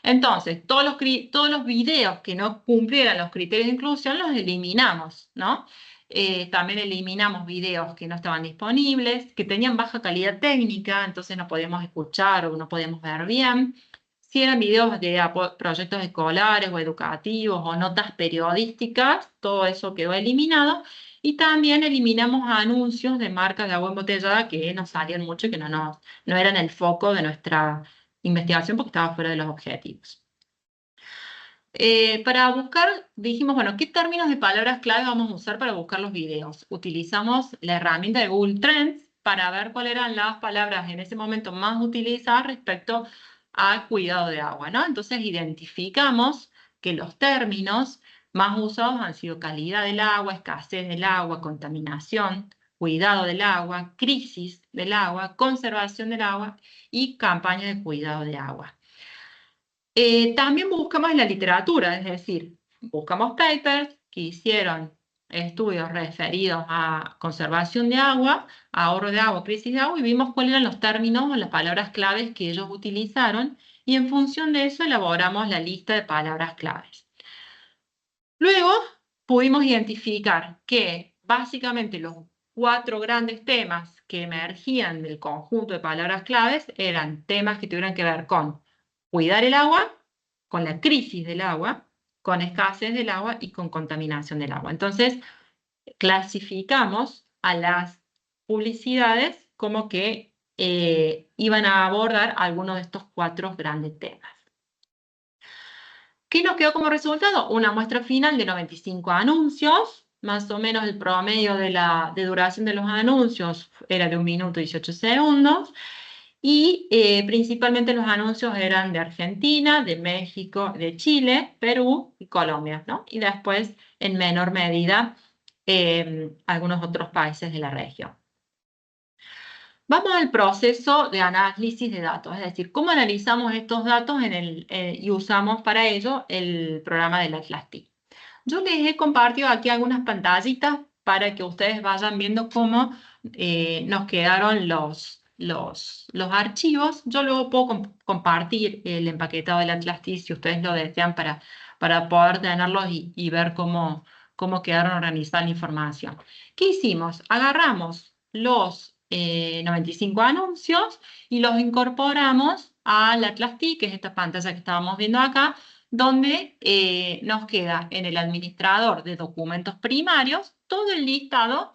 Entonces, todos los videos que no cumplieran los criterios de inclusión los eliminamos, ¿no? También eliminamos videos que no estaban disponibles, que tenían baja calidad técnica, entonces no podíamos escuchar o no podíamos ver bien. Si eran videos de proyectos escolares o educativos o notas periodísticas, todo eso quedó eliminado. Y también eliminamos anuncios de marcas de agua embotellada que nos salían mucho y que no eran el foco de nuestra investigación porque estaba fuera de los objetivos. Para buscar, dijimos, bueno, ¿qué términos de palabras clave vamos a usar para buscar los videos? Utilizamos la herramienta de Google Trends para ver cuáles eran las palabras en ese momento más utilizadas respecto al cuidado de agua, ¿no? Entonces identificamos que los términos más usados han sido calidad del agua, escasez del agua, contaminación, cuidado del agua, crisis del agua, conservación del agua y campaña de cuidado de agua. También buscamos en la literatura, es decir, buscamos papers que hicieron estudios referidos a conservación de agua, ahorro de agua, crisis de agua, y vimos cuáles eran los términos o las palabras claves que ellos utilizaron, y en función de eso elaboramos la lista de palabras claves. Luego pudimos identificar que básicamente los 4 grandes temas que emergían del conjunto de palabras claves eran temas que tuvieran que ver con cuidar el agua, con la crisis del agua, con escasez del agua y con contaminación del agua. Entonces, clasificamos a las publicidades como que iban a abordar algunos de estos 4 grandes temas. ¿Qué nos quedó como resultado? Una muestra final de 95 anuncios, más o menos el promedio de duración de los anuncios era de 1 minuto y 18 segundos, y principalmente los anuncios eran de Argentina, de México, de Chile, Perú y Colombia, ¿no? Y después, en menor medida, algunos otros países de la región. Vamos al proceso de análisis de datos, es decir, cómo analizamos estos datos y usamos para ello el programa del Atlas-T. Yo les he compartido aquí algunas pantallitas para que ustedes vayan viendo cómo nos quedaron los archivos. Yo luego puedo compartir el empaquetado del Atlas-T si ustedes lo desean para poder tenerlos y ver cómo quedaron organizada la información. ¿Qué hicimos? Agarramos los 95 anuncios y los incorporamos al Atlas-T, que es esta pantalla que estábamos viendo acá, donde nos queda en el administrador de documentos primarios todo el listado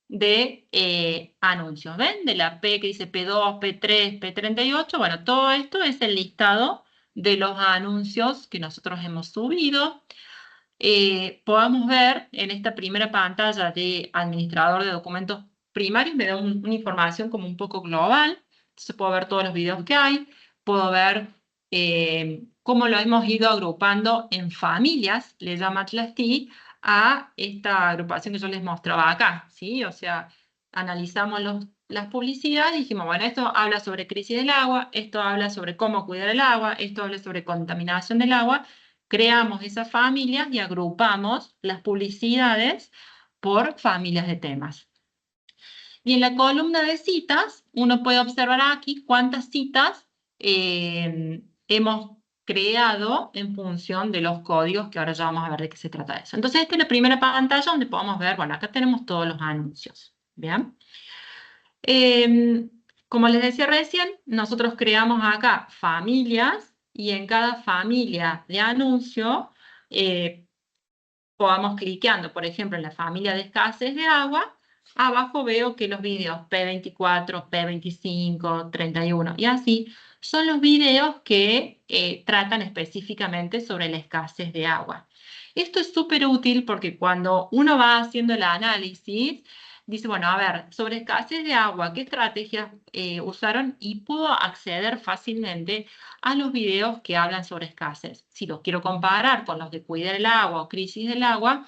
de anuncios. ¿Ven? De la P que dice P2, P3, P38. Bueno, todo esto es el listado de los anuncios que nosotros hemos subido. Podemos ver en esta primera pantalla de administrador de documentos primarios, me da una información como un poco global. Entonces puedo ver todos los videos que hay, puedo ver cómo lo hemos ido agrupando en familias, le llama Atlas-T, a esta agrupación que yo les mostraba acá, ¿sí? O sea, analizamos las publicidades y dijimos, bueno, esto habla sobre crisis del agua, esto habla sobre cómo cuidar el agua, esto habla sobre contaminación del agua. Creamos esas familias y agrupamos las publicidades por familias de temas. Y en la columna de citas, uno puede observar aquí cuántas citas hemos creado en función de los códigos, que ahora ya vamos a ver de qué se trata eso. Entonces, esta es la primera pantalla donde podemos ver, bueno, acá tenemos todos los anuncios. ¿Bien? Como les decía recién, nosotros creamos acá familias y en cada familia de anuncio podamos cliqueando, por ejemplo, en la familia de escasez de agua, abajo veo que los videos P24, P25, 31 y así son los videos que tratan específicamente sobre la escasez de agua. Esto es súper útil porque cuando uno va haciendo el análisis, dice, bueno, a ver, sobre escasez de agua, ¿qué estrategias usaron? Y puedo acceder fácilmente a los videos que hablan sobre escasez. Si los quiero comparar con los de cuidar el agua o crisis del agua,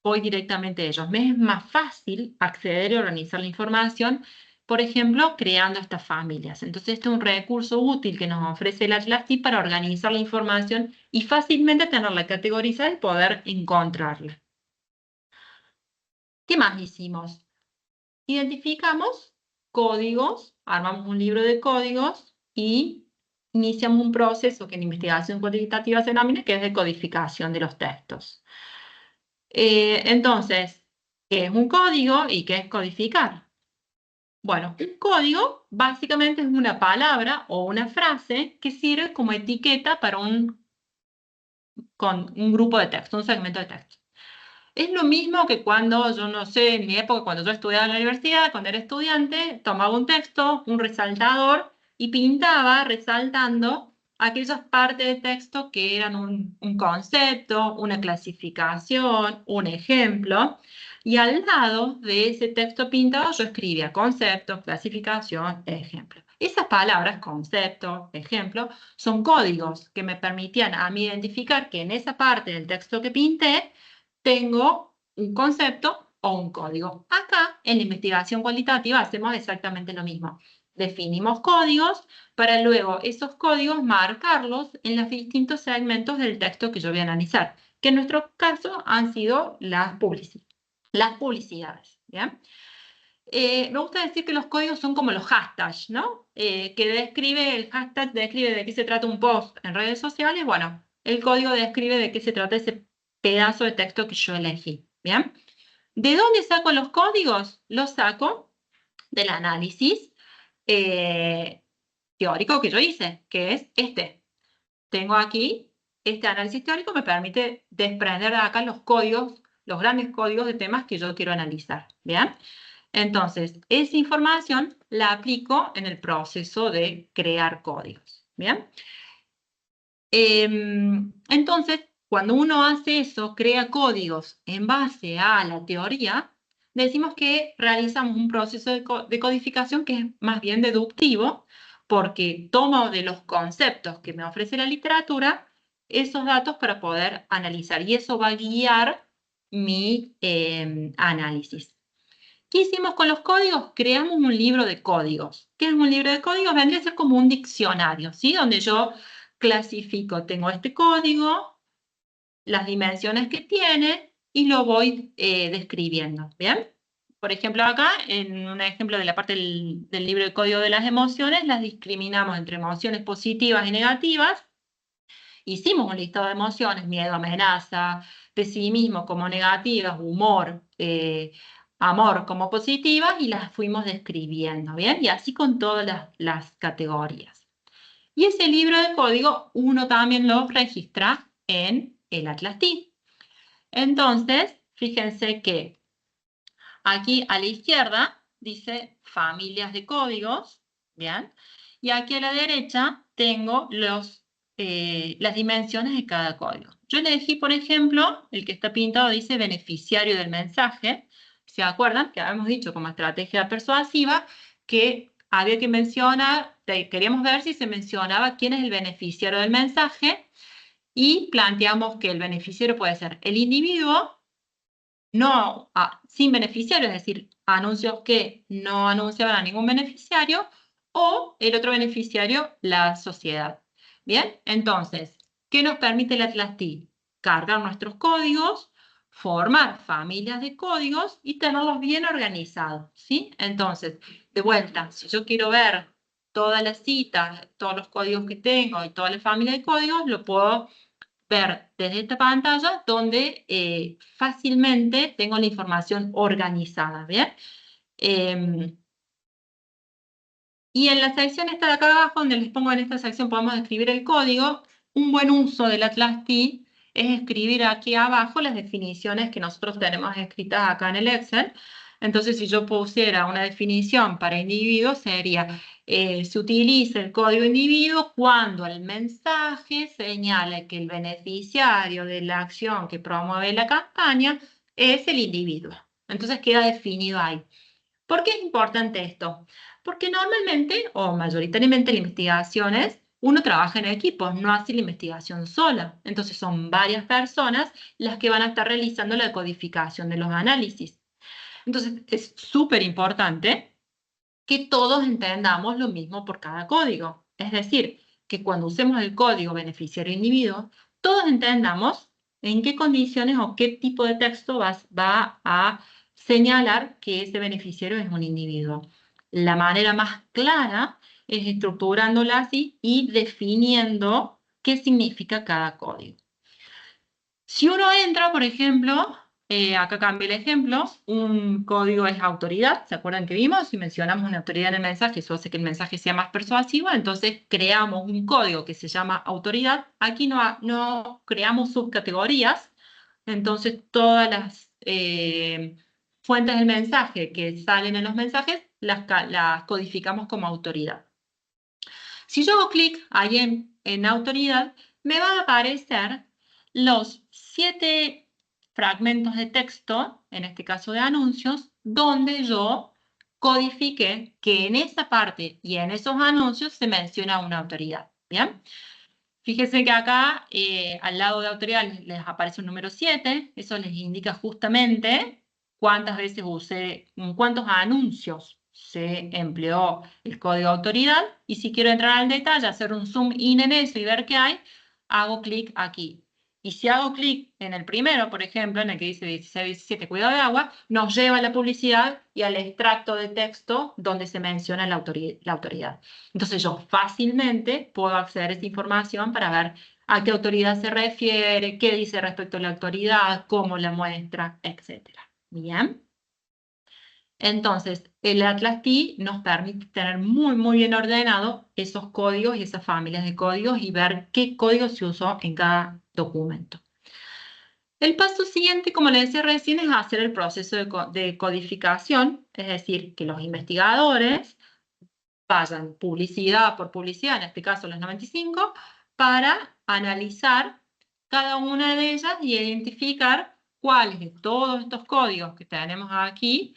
voy directamente a ellos. Me es más fácil acceder y organizar la información, por ejemplo, creando estas familias. Entonces, este es un recurso útil que nos ofrece el Atlas-T para organizar la información y fácilmente tenerla categorizada y poder encontrarla. ¿Qué más hicimos? Identificamos códigos, armamos un libro de códigos y iniciamos un proceso que en investigación cuantitativa se denomina, que es de codificación de los textos. Entonces, ¿qué es un código y qué es codificar? Bueno, un código básicamente es una palabra o una frase que sirve como etiqueta para un grupo de texto, un segmento de texto. Es lo mismo que cuando, yo no sé, en mi época, cuando yo estudiaba en la universidad, cuando era estudiante, tomaba un texto, un resaltador, y pintaba resaltando aquellas partes de texto que eran un concepto, una clasificación, un ejemplo, y al lado de ese texto pintado yo escribía concepto, clasificación, ejemplo. Esas palabras, concepto, ejemplo, son códigos que me permitían a mí identificar que en esa parte del texto que pinté tengo un concepto o un código. Acá, en la investigación cualitativa, hacemos exactamente lo mismo. Definimos códigos para luego esos códigos marcarlos en los distintos segmentos del texto que yo voy a analizar, que en nuestro caso han sido las publicidades. ¿Bien? Me gusta decir que los códigos son como los hashtags, ¿no? El hashtag describe de qué se trata un post en redes sociales. Bueno, el código describe de qué se trata ese pedazo de texto que yo elegí. ¿Bien? ¿De dónde saco los códigos? Los saco del análisis teórico que yo hice, que es este. Tengo aquí este análisis teórico me permite desprender de acá los códigos, los grandes códigos de temas que yo quiero analizar, ¿bien? Entonces, esa información la aplico en el proceso de crear códigos, ¿bien? Entonces, cuando uno hace eso, crea códigos en base a la teoría, decimos que realizamos un proceso de codificación que es más bien deductivo, porque tomo de los conceptos que me ofrece la literatura esos datos para poder analizar, y eso va a guiar mi análisis. ¿Qué hicimos con los códigos? Creamos un libro de códigos. ¿Qué es un libro de códigos? Vendría a ser como un diccionario, ¿sí? Donde yo clasifico, tengo este código, las dimensiones que tiene y lo voy describiendo, ¿bien? Por ejemplo, acá, en un ejemplo de la parte del libro de código de las emociones, las discriminamos entre emociones positivas y negativas. Hicimos un listado de emociones, miedo, amenaza, pesimismo como negativas, humor, amor como positivas, y las fuimos describiendo, ¿bien? Y así con todas las categorías. Y ese libro de código uno también lo registra en el Atlas TI. Entonces, fíjense que aquí a la izquierda dice familias de códigos, ¿bien? Y aquí a la derecha tengo las dimensiones de cada código. Yo elegí, por ejemplo, el que está pintado dice beneficiario del mensaje. ¿Se acuerdan? Que habíamos dicho como estrategia persuasiva que había que mencionar, queríamos ver si se mencionaba quién es el beneficiario del mensaje, y planteamos que el beneficiario puede ser el individuo, no sin beneficiario, es decir, anuncios que no anunciaban a ningún beneficiario, o el otro beneficiario, la sociedad. Bien, entonces, ¿qué nos permite el Atlas TI? Cargar nuestros códigos, formar familias de códigos y tenerlos bien organizados, ¿sí? Entonces, de vuelta, si yo quiero ver todas las citas, todos los códigos que tengo y toda la familia de códigos, lo puedo ver desde esta pantalla, donde fácilmente tengo la información organizada, ¿bien? Y en la sección esta de acá abajo, donde les pongo en esta sección, podemos escribir el código. Un buen uso del Atlas TI es escribir aquí abajo las definiciones que nosotros tenemos escritas acá en el Excel. Entonces, si yo pusiera una definición para individuos, sería, se utiliza el código individuo cuando el mensaje señala que el beneficiario de la acción que promueve la campaña es el individuo. Entonces, queda definido ahí. ¿Por qué es importante esto? Porque normalmente, o mayoritariamente en investigaciones, uno trabaja en equipos, no hace la investigación sola. Entonces son varias personas las que van a estar realizando la codificación de los análisis. Entonces es súper importante que todos entendamos lo mismo por cada código. Es decir, que cuando usemos el código beneficiario individuo, todos entendamos en qué condiciones o qué tipo de texto va a señalar que ese beneficiario es un individuo. La manera más clara es estructurándola así y definiendo qué significa cada código. Si uno entra, por ejemplo, acá cambié el ejemplo, un código es autoridad, ¿se acuerdan que vimos? Si mencionamos una autoridad en el mensaje, eso hace que el mensaje sea más persuasivo, entonces creamos un código que se llama autoridad. Aquí no creamos subcategorías, entonces todas las fuentes del mensaje que salen en los mensajes las codificamos como autoridad. Si yo hago clic ahí en autoridad, me van a aparecer los 7 fragmentos de texto, en este caso de anuncios, donde yo codifique que en esa parte y en esos anuncios se menciona una autoridad. ¿Bien? Fíjense que acá, al lado de autoridad, les aparece un número 7. Eso les indica justamente cuántas veces usé, cuántos anuncios se empleó el código de autoridad. Y si quiero entrar al detalle, hacer un zoom in en eso y ver qué hay, hago clic aquí. Y si hago clic en el primero, por ejemplo, en el que dice 16-17, cuidado de agua, nos lleva a la publicidad y al extracto de texto donde se menciona la autoridad. Entonces yo fácilmente puedo acceder a esa información para ver a qué autoridad se refiere, qué dice respecto a la autoridad, cómo la muestra, etc. Bien. Entonces, el Atlas TI nos permite tener muy bien ordenado esos códigos y esas familias de códigos y ver qué código se usó en cada documento. El paso siguiente, como les decía recién, es hacer el proceso de codificación, es decir, que los investigadores vayan publicidad por publicidad, en este caso los 95, para analizar cada una de ellas y identificar cuáles de todos estos códigos que tenemos aquí,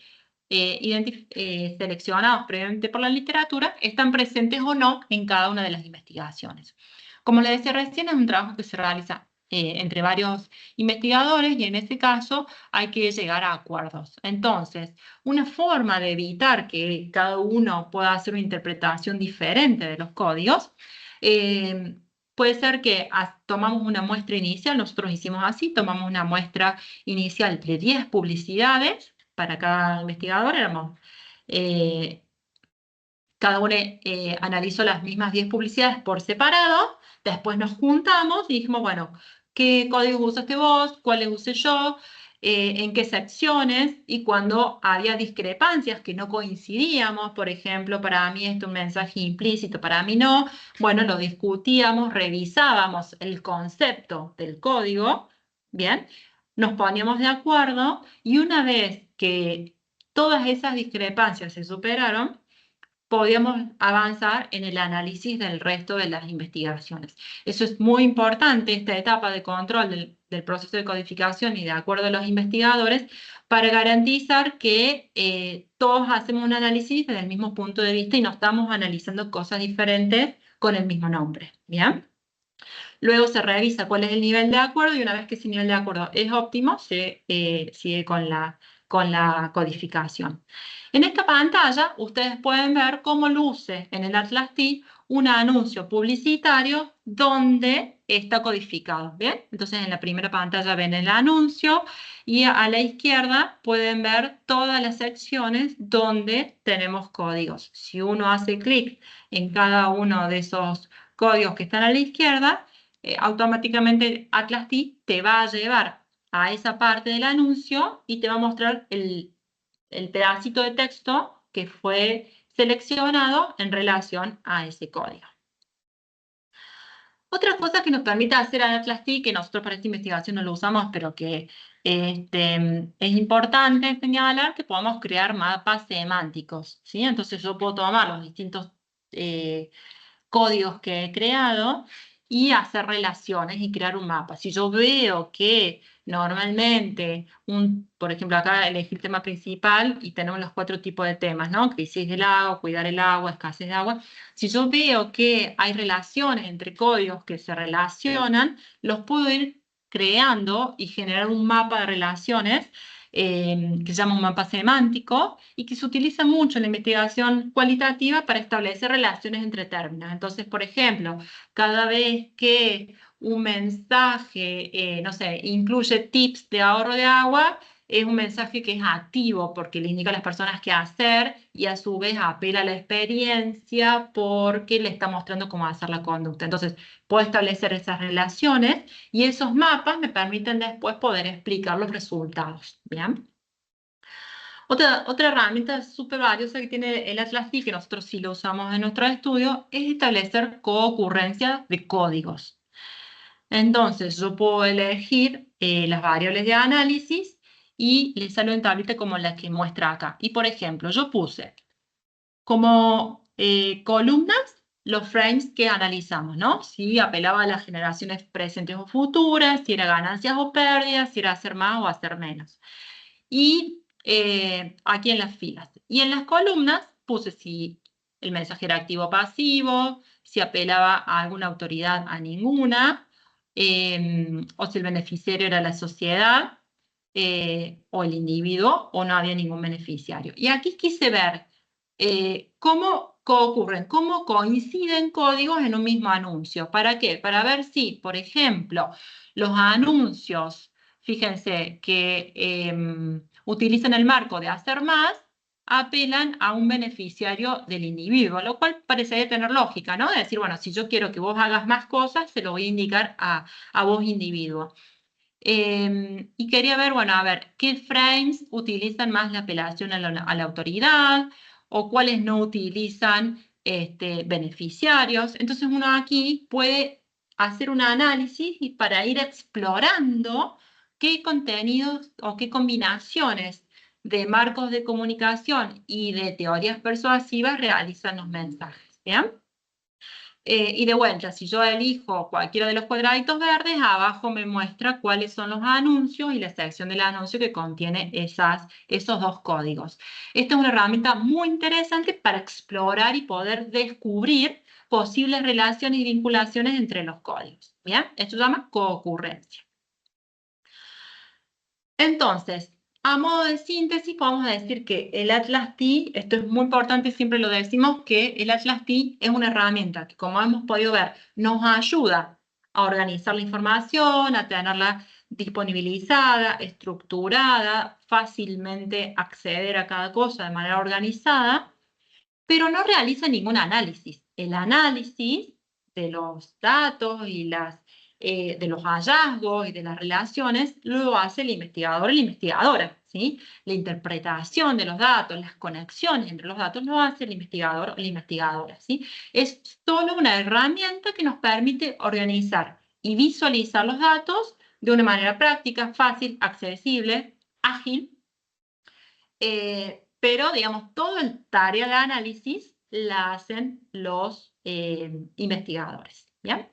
seleccionados previamente por la literatura, están presentes o no en cada una de las investigaciones. Como les decía recién, es un trabajo que se realiza entre varios investigadores y en este caso hay que llegar a acuerdos. Entonces, una forma de evitar que cada uno pueda hacer una interpretación diferente de los códigos puede ser que tomamos una muestra inicial, nosotros hicimos así, tomamos una muestra inicial de 10 publicidades para cada investigador, cada uno analizó las mismas 10 publicidades por separado, después nos juntamos y dijimos, bueno, ¿qué código usaste vos? ¿Cuáles usé yo? ¿En qué secciones? Y cuando había discrepancias que no coincidíamos, por ejemplo, para mí esto es un mensaje implícito, para mí no, bueno, lo discutíamos, revisábamos el concepto del código, ¿bien? Nos poníamos de acuerdo y una vez que todas esas discrepancias se superaron, podíamos avanzar en el análisis del resto de las investigaciones. Eso es muy importante, esta etapa de control del proceso de codificación y de acuerdo a los investigadores, para garantizar que todos hacemos un análisis desde el mismo punto de vista y no estamos analizando cosas diferentes con el mismo nombre. ¿Bien? Luego se revisa cuál es el nivel de acuerdo y una vez que ese nivel de acuerdo es óptimo, se sigue con la codificación. En esta pantalla ustedes pueden ver cómo luce en el Atlas TI un anuncio publicitario donde está codificado. ¿Bien? Entonces en la primera pantalla ven el anuncio y a la izquierda pueden ver todas las secciones donde tenemos códigos. Si uno hace clic en cada uno de esos códigos que están a la izquierda, automáticamente Atlas TI te va a llevar a esa parte del anuncio y te va a mostrar el pedacito de texto que fue seleccionado en relación a ese código. Otra cosa que nos permite hacer Atlas TI, que nosotros para esta investigación no lo usamos, pero que es importante señalar que podemos crear mapas semánticos, ¿sí? Entonces yo puedo tomar los distintos códigos que he creado y hacer relaciones y crear un mapa. Si yo veo que normalmente, por ejemplo, acá elegí el tema principal y tenemos los 4 tipos de temas, ¿no? Crisis del agua, cuidar el agua, escasez de agua. Si yo veo que hay relaciones entre códigos que se relacionan, los puedo ir creando y generar un mapa de relaciones que se llama un mapa semántico y que se utiliza mucho en la investigación cualitativa para establecer relaciones entre términos. Entonces, por ejemplo, cada vez que un mensaje, no sé, incluye tips de ahorro de agua, es un mensaje que es activo porque le indica a las personas qué hacer y a su vez apela a la experiencia porque le está mostrando cómo hacer la conducta. Entonces, puedo establecer esas relaciones y esos mapas me permiten después poder explicar los resultados. ¿Bien? Otra herramienta súper valiosa que tiene el Atlas TI, que nosotros sí lo usamos en nuestro estudio, es establecer coocurrencia de códigos. Entonces, yo puedo elegir las variables de análisis y les salgo en tablita como la que muestra acá. Y, por ejemplo, yo puse como columnas los frames que analizamos, ¿no? Si apelaba a las generaciones presentes o futuras, si era ganancias o pérdidas, si era hacer más o hacer menos. Y aquí en las filas. Y en las columnas puse si el mensaje era activo o pasivo, si apelaba a alguna autoridad, a ninguna, o si el beneficiario era la sociedad o el individuo, o no había ningún beneficiario. Y aquí quise ver cómo ocurren, cómo coinciden códigos en un mismo anuncio. ¿Para qué? Para ver si, por ejemplo, los anuncios, fíjense que utilizan el marco de hacer más, apelan a un beneficiario del individuo, lo cual parecería tener lógica, ¿no? De decir, bueno, si yo quiero que vos hagas más cosas, se lo voy a indicar a vos individuo. Y quería ver, bueno, a ver, ¿qué frames utilizan más la apelación a la autoridad o cuáles no utilizan beneficiarios? Entonces uno aquí puede hacer un análisis y para ir explorando qué contenidos o qué combinaciones de marcos de comunicación y de teorías persuasivas realizan los mensajes, ¿bien? Y de vuelta, si yo elijo cualquiera de los cuadraditos verdes, abajo me muestra cuáles son los anuncios y la sección del anuncio que contiene esos dos códigos. Esta es una herramienta muy interesante para explorar y poder descubrir posibles relaciones y vinculaciones entre los códigos. ¿Bien? Esto se llama coocurrencia. Entonces, a modo de síntesis, podemos decir que el Atlas T, esto es muy importante, siempre lo decimos, que el Atlas T es una herramienta que, como hemos podido ver, nos ayuda a organizar la información, a tenerla disponibilizada, estructurada, fácilmente acceder a cada cosa de manera organizada, pero no realiza ningún análisis. El análisis de los datos y de los hallazgos y de las relaciones lo hace el investigador o la investigadora, ¿sí? La interpretación de los datos, las conexiones entre los datos lo hace el investigador o la investigadora, ¿sí? Es solo una herramienta que nos permite organizar y visualizar los datos de una manera práctica, fácil, accesible, ágil, pero, digamos, toda la tarea de análisis la hacen los investigadores, ¿bien?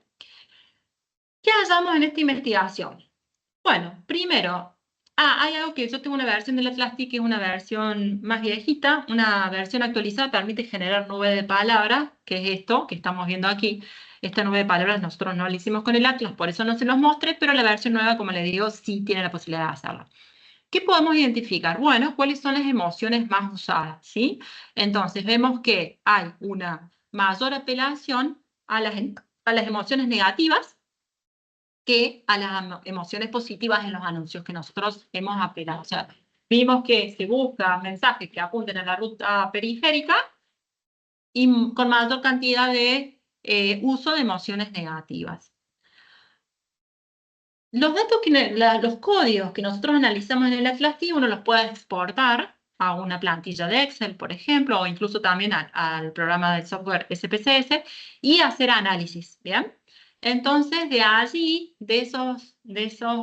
¿Qué hallamos en esta investigación? Bueno, primero, hay algo que yo tengo una versión del Atlas T que es una versión más viejita, una versión actualizada permite generar nube de palabras, que es esto que estamos viendo aquí. Esta nube de palabras nosotros no la hicimos con el Atlas, por eso no se los mostré, pero la versión nueva, como les digo, sí tiene la posibilidad de hacerlo. ¿Qué podemos identificar? Bueno, ¿cuáles son las emociones más usadas? ¿Sí? Entonces, vemos que hay una mayor apelación a las emociones negativas que a las emociones positivas en los anuncios que nosotros hemos apelado. O sea, vimos que se buscan mensajes que apunten a la ruta periférica y con mayor cantidad de uso de emociones negativas. Los datos, los códigos que nosotros analizamos en el Atlas T, uno los puede exportar a una plantilla de Excel, por ejemplo, o incluso también al programa del software SPSS y hacer análisis, ¿bien? Entonces, de allí, de esos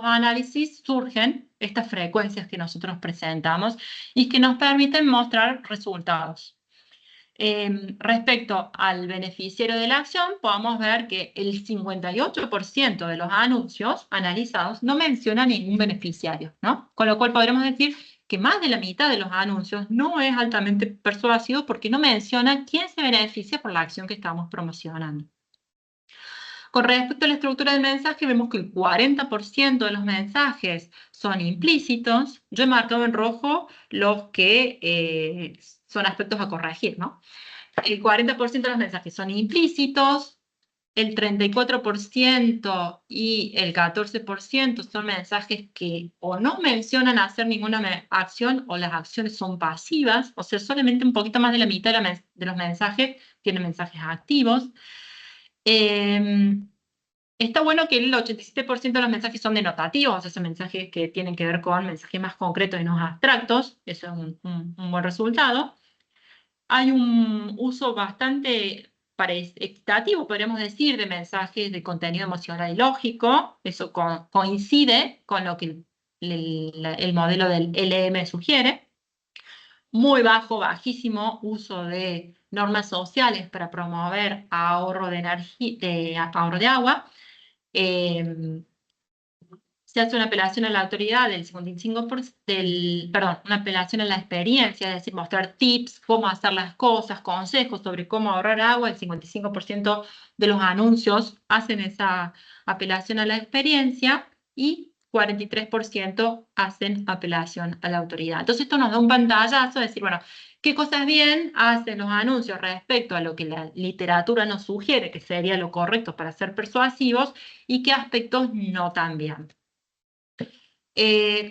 análisis, surgen estas frecuencias que nosotros presentamos y que nos permiten mostrar resultados. Respecto al beneficiario de la acción, podemos ver que el 58% de los anuncios analizados no menciona ningún beneficiario, ¿no? Con lo cual podremos decir que más de la mitad de los anuncios no es altamente persuasivo porque no menciona quién se beneficia por la acción que estamos promocionando. Con respecto a la estructura del mensaje, vemos que el 40% de los mensajes son implícitos. Yo he marcado en rojo los que son aspectos a corregir, ¿no? El 40% de los mensajes son implícitos, el 34% y el 14% son mensajes que o no mencionan hacer ninguna acción o las acciones son pasivas, o sea, solamente un poquito más de la mitad de los mensajes tienen mensajes activos. Está bueno que el 87% de los mensajes son denotativos, o sea, son mensajes que tienen que ver con mensajes más concretos y no abstractos. Eso es un buen resultado. Hay un uso bastante equitativo, podríamos decir, de mensajes de contenido emocional y lógico. Eso coincide con lo que el modelo del LM sugiere. Muy bajísimo uso de normas sociales para promover ahorro de energía, ahorro de agua. Se hace una apelación a la autoridad del 55%, perdón, una apelación a la experiencia, es decir, mostrar tips, cómo hacer las cosas, consejos sobre cómo ahorrar agua. El 55% de los anuncios hacen esa apelación a la experiencia y 43% hacen apelación a la autoridad. Entonces esto nos da un pantallazo de decir, bueno, qué cosas bien hacen los anuncios respecto a lo que la literatura nos sugiere que sería lo correcto para ser persuasivos y qué aspectos no tan bien.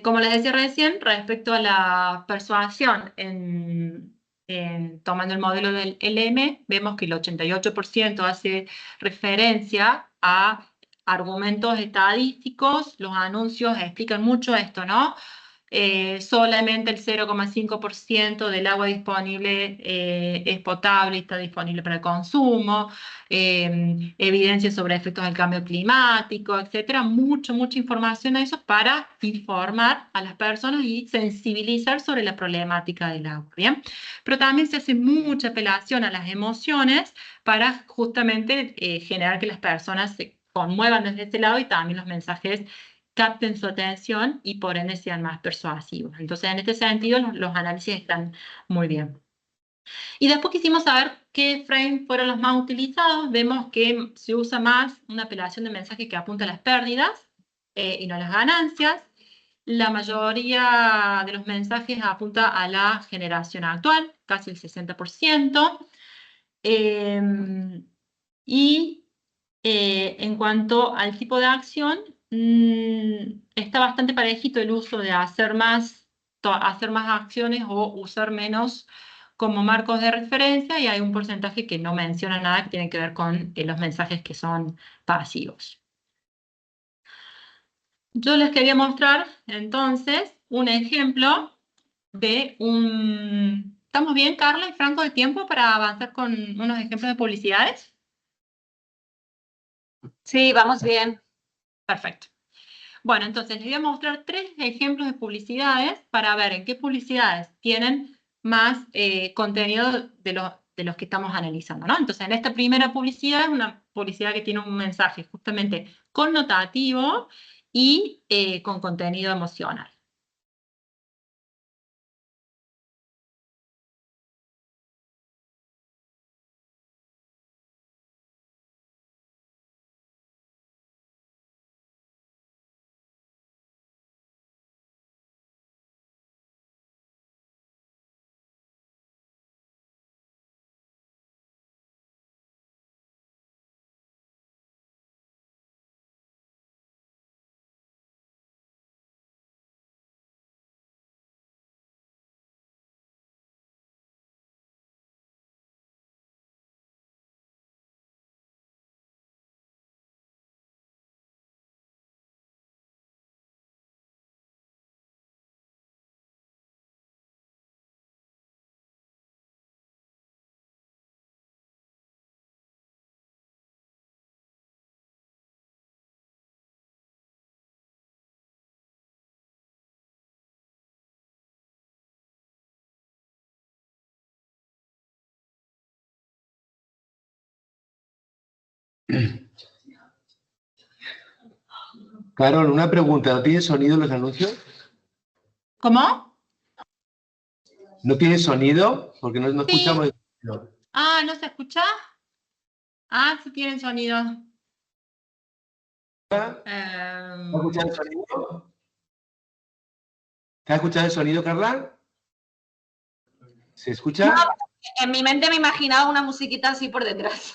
Como les decía recién, respecto a la persuasión, tomando el modelo del LM, vemos que el 88% hace referencia a argumentos estadísticos, los anuncios explican mucho esto, ¿no? Solamente el 0,5% del agua disponible es potable y está disponible para el consumo, evidencia sobre efectos del cambio climático, etcétera. Mucha información a eso para informar a las personas y sensibilizar sobre la problemática del agua, ¿bien? Pero también se hace mucha apelación a las emociones para justamente generar que las personas se conmuevan desde este lado y también los mensajes capten su atención y por ende sean más persuasivos. Entonces, en este sentido, los análisis están muy bien. Y después quisimos saber qué frames fueron los más utilizados. Vemos que se usa más una apelación de mensaje que apunta a las pérdidas y no a las ganancias. La mayoría de los mensajes apunta a la generación actual, casi el 60%. Y en cuanto al tipo de acción, está bastante parejito el uso de hacer más acciones o usar menos como marcos de referencia, y hay un porcentaje que no menciona nada que tiene que ver con los mensajes que son pasivos. Yo les quería mostrar entonces un ejemplo de un... ¿Estamos bien, Carla y Franco, de tiempo para avanzar con unos ejemplos de publicidades? Sí, vamos bien. Perfecto. Bueno, entonces les voy a mostrar 3 ejemplos de publicidades para ver en qué publicidades tienen más contenido de los que estamos analizando, ¿no? Entonces, en esta primera publicidad es una publicidad que tiene un mensaje justamente connotativo y con contenido emocional. Carol, una pregunta. ¿No tiene sonido los anuncios? ¿Cómo? ¿No tiene sonido? Porque no Sí. escuchamos. No. Ah, ¿no se escucha? Ah, sí tienen sonido. ¿Has escuchado el sonido? ¿Has escuchado el sonido, Carla? ¿Se escucha? No, en mi mente me imaginaba una musiquita así por detrás.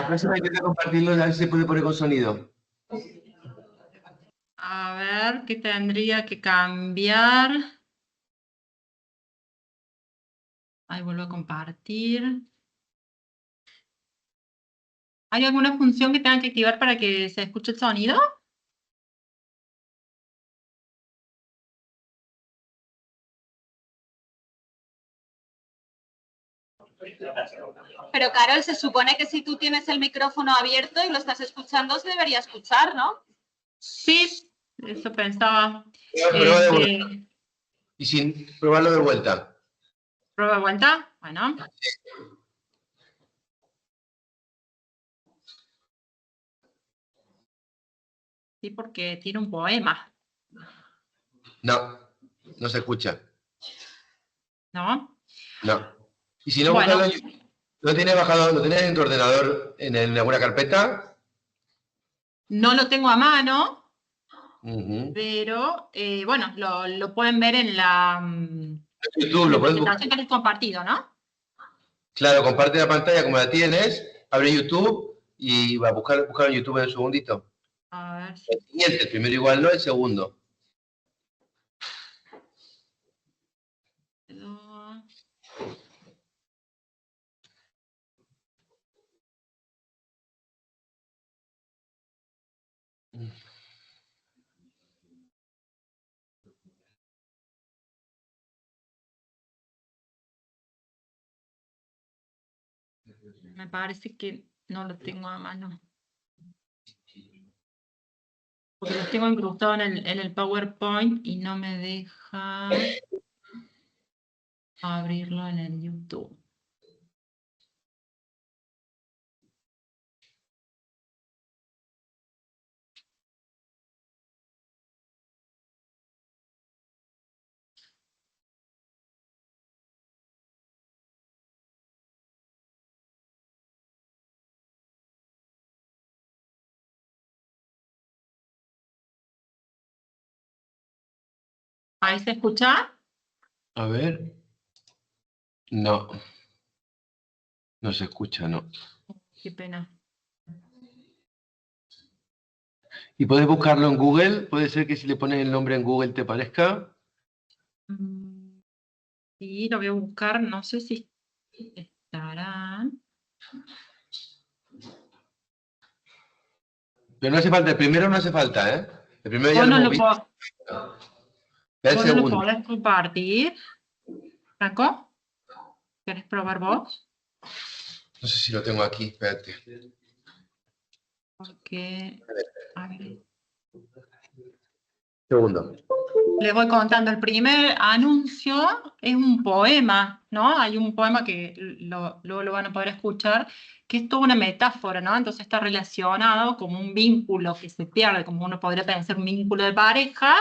Próxima intenta compartirlo, a ver si se puede poner con sonido. A ver, ¿qué tendría que cambiar? Ahí vuelvo a compartir. ¿Hay alguna función que tengan que activar para que se escuche el sonido? Pero Carol, se supone que si tú tienes el micrófono abierto y lo estás escuchando, se debería escuchar, ¿no? Sí, eso pensaba. Prueba de vuelta. Y sin probarlo de vuelta. ¿Prueba de vuelta? Bueno. Sí, porque tiene un poema. No, no se escucha. ¿No? No. Y si no, Bueno, búscalo. ¿Lo tienes bajado, lo tienes en tu ordenador en alguna carpeta? no lo tengo a mano, Uh-huh. pero bueno, lo pueden ver en la, YouTube, la lo puedes buscar. presentación que les he compartido, ¿no? Claro, comparte la pantalla como la tienes, abre YouTube y va a buscar en YouTube en un segundito. A ver. El siguiente, el primero igual no, el segundo. Me parece que no lo tengo a mano. Porque los tengo incrustados en el PowerPoint y no me deja abrirlo en el YouTube. ¿Ahí se escucha? A ver. No. No se escucha, no. Qué pena. ¿Y puedes buscarlo en Google? ¿Puede ser que si le pones el nombre en Google te parezca? Sí, lo voy a buscar. No sé si estará. Pero no hace falta, el primero no hace falta, ¿eh? El primero ya ¿Vos lo no hemos lo, visto. Ve el vos no lo segundo. podés compartir? ¿Franco? ¿Querés probar vos? No sé si lo tengo aquí, espérate. Porque, a ver, Segundo. les voy contando. El primer anuncio es un poema, ¿no? Hay un poema que luego lo van a poder escuchar, que es toda una metáfora, ¿no? Entonces está relacionado como un vínculo que se pierde, como uno podría pensar un vínculo de pareja,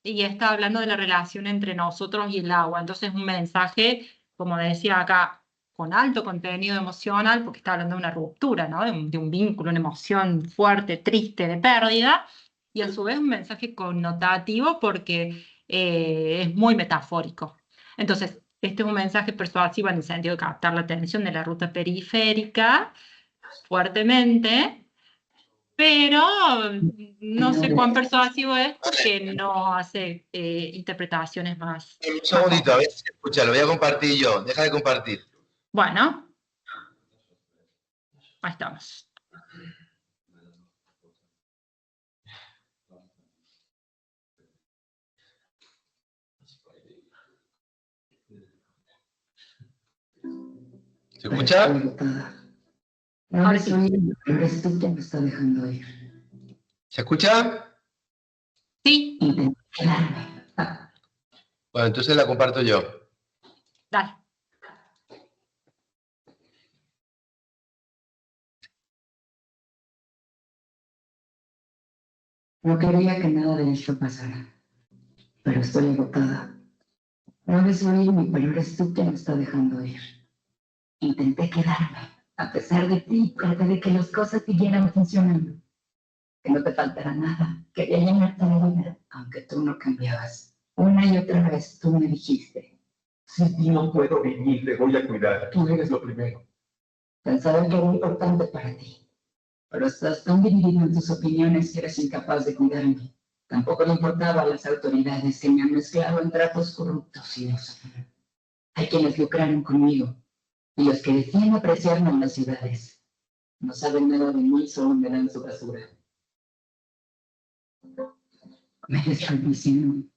y está hablando de la relación entre nosotros y el agua. Entonces es un mensaje, como decía acá, con alto contenido emocional, porque está hablando de una ruptura, ¿no? De un vínculo, una emoción fuerte, triste, de pérdida, y a su vez un mensaje connotativo porque es muy metafórico. Entonces, este es un mensaje persuasivo en el sentido de captar la atención de la ruta periférica fuertemente, pero no sé cuán persuasivo es porque no hace interpretaciones más. Un segundito, a ver si se escucha, lo voy a compartir yo. Deja de compartir. Bueno, ahí estamos. ¿Se escucha? Ahora sí. Eres tú quien me está dejando ir. ¿Se escucha? Sí, Intenté quedarme. Bueno, entonces la comparto yo. dale. No quería que nada de esto pasara, pero estoy agotada. No eres oírme, pero eres tú quien me está dejando ir. Intenté quedarme, a pesar de ti, traté de que las cosas siguieran funcionando. Que no te faltara nada. Quería llenarte la vida, aunque tú no cambiabas. Una y otra vez tú me dijiste: Sin ti no puedo vivir, te voy a cuidar. Tú eres lo primero. pensaba que era importante para ti, pero estás tan dividido en tus opiniones que eres incapaz de cuidarme. Tampoco le importaba a las autoridades que me han mezclado en tratos corruptos y eso. Hay quienes lucraron conmigo, y los que decían apreciarme en las ciudades no saben nada de mí, solo me dan su basura. Me desperdiciaron,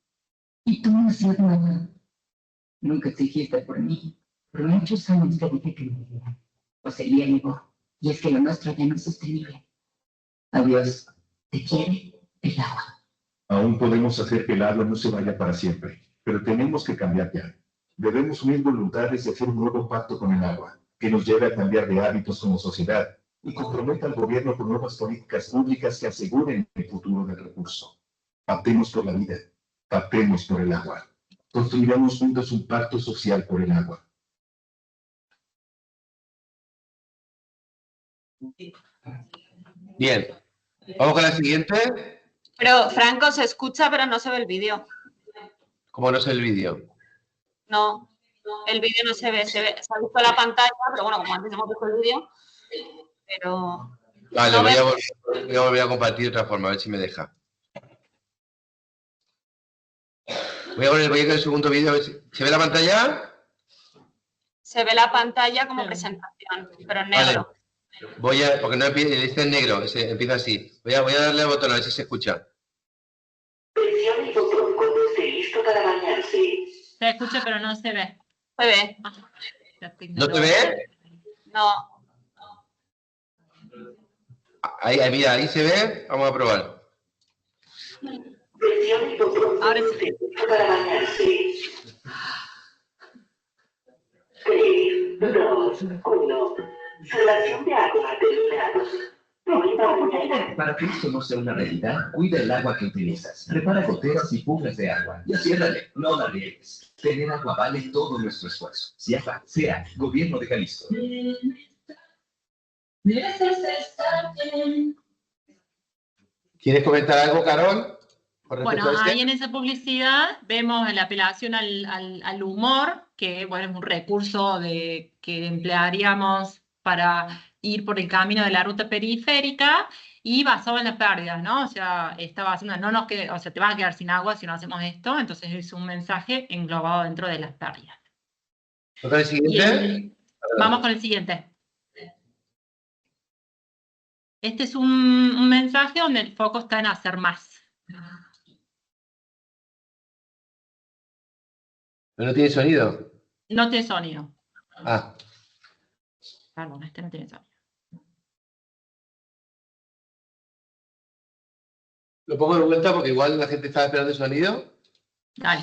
y tú no hacías nada. Nunca exigiste por mí. Por muchos años te dije que me iría. Pues el día llegó, y es que lo nuestro ya no es sostenible. Adiós. ¿Te quiere el agua? Aún podemos hacer que el agua no se vaya para siempre, pero tenemos que cambiar ya. Debemos unir voluntades y hacer un nuevo pacto con el agua, que nos lleve a cambiar de hábitos como sociedad y comprometa al gobierno con nuevas políticas públicas que aseguren el futuro del recurso. Pactemos por la vida, pactemos por el agua. Construiremos juntos un pacto social por el agua. Bien. Vamos con la siguiente. Pero Franco se escucha, pero no se ve el vídeo. ¿Cómo no sé el vídeo? No, el vídeo no se ve, se ha visto la pantalla, pero bueno, como antes hemos visto el vídeo, pero... Vale, no voy veo- a volver a compartir de otra forma, a ver si me deja. Voy a poner el segundo vídeo, a ver si... ¿Se ve la pantalla? Se ve la pantalla como Sí. presentación, pero en Vale. negro. porque no empieza, dice en negro, empieza así. Voy a darle al botón a ver si se escucha. Presione el botón cuando esté listo para bañarse. Se escucha, pero no se ve. Se ve. ¿No te ve? No. Ahí, mira, ahí se ve. Vamos a probar. Presione el botón Ahora cuando sí. esté listo para bañarse. 3, 2, 1. Salación de agua terminado. Para que esto no sea una realidad, cuida el agua que utilizas. Repara goteras y fugas de agua. Y aciérrale, no la riegues. Tener agua vale todo nuestro esfuerzo. Sea Gobierno de Jalisco. ¿Quieres comentar algo, Carol? Bueno, ahí en esa publicidad vemos la apelación al humor, que bueno, es un recurso que emplearíamos para ir por el camino de la ruta periférica y basado en la pérdida, ¿no? O sea, estaba haciendo, o sea, te vas a quedar sin agua si no hacemos esto, entonces es un mensaje englobado dentro de las pérdidas. ¿Toca el siguiente? Vamos con el siguiente. Este es un mensaje donde el foco está en hacer más. ¿Pero no tiene sonido? No tiene sonido. Ah. Perdón, este no tiene sonido. Lo pongo de vuelta porque igual la gente estaba esperando el sonido. Dale.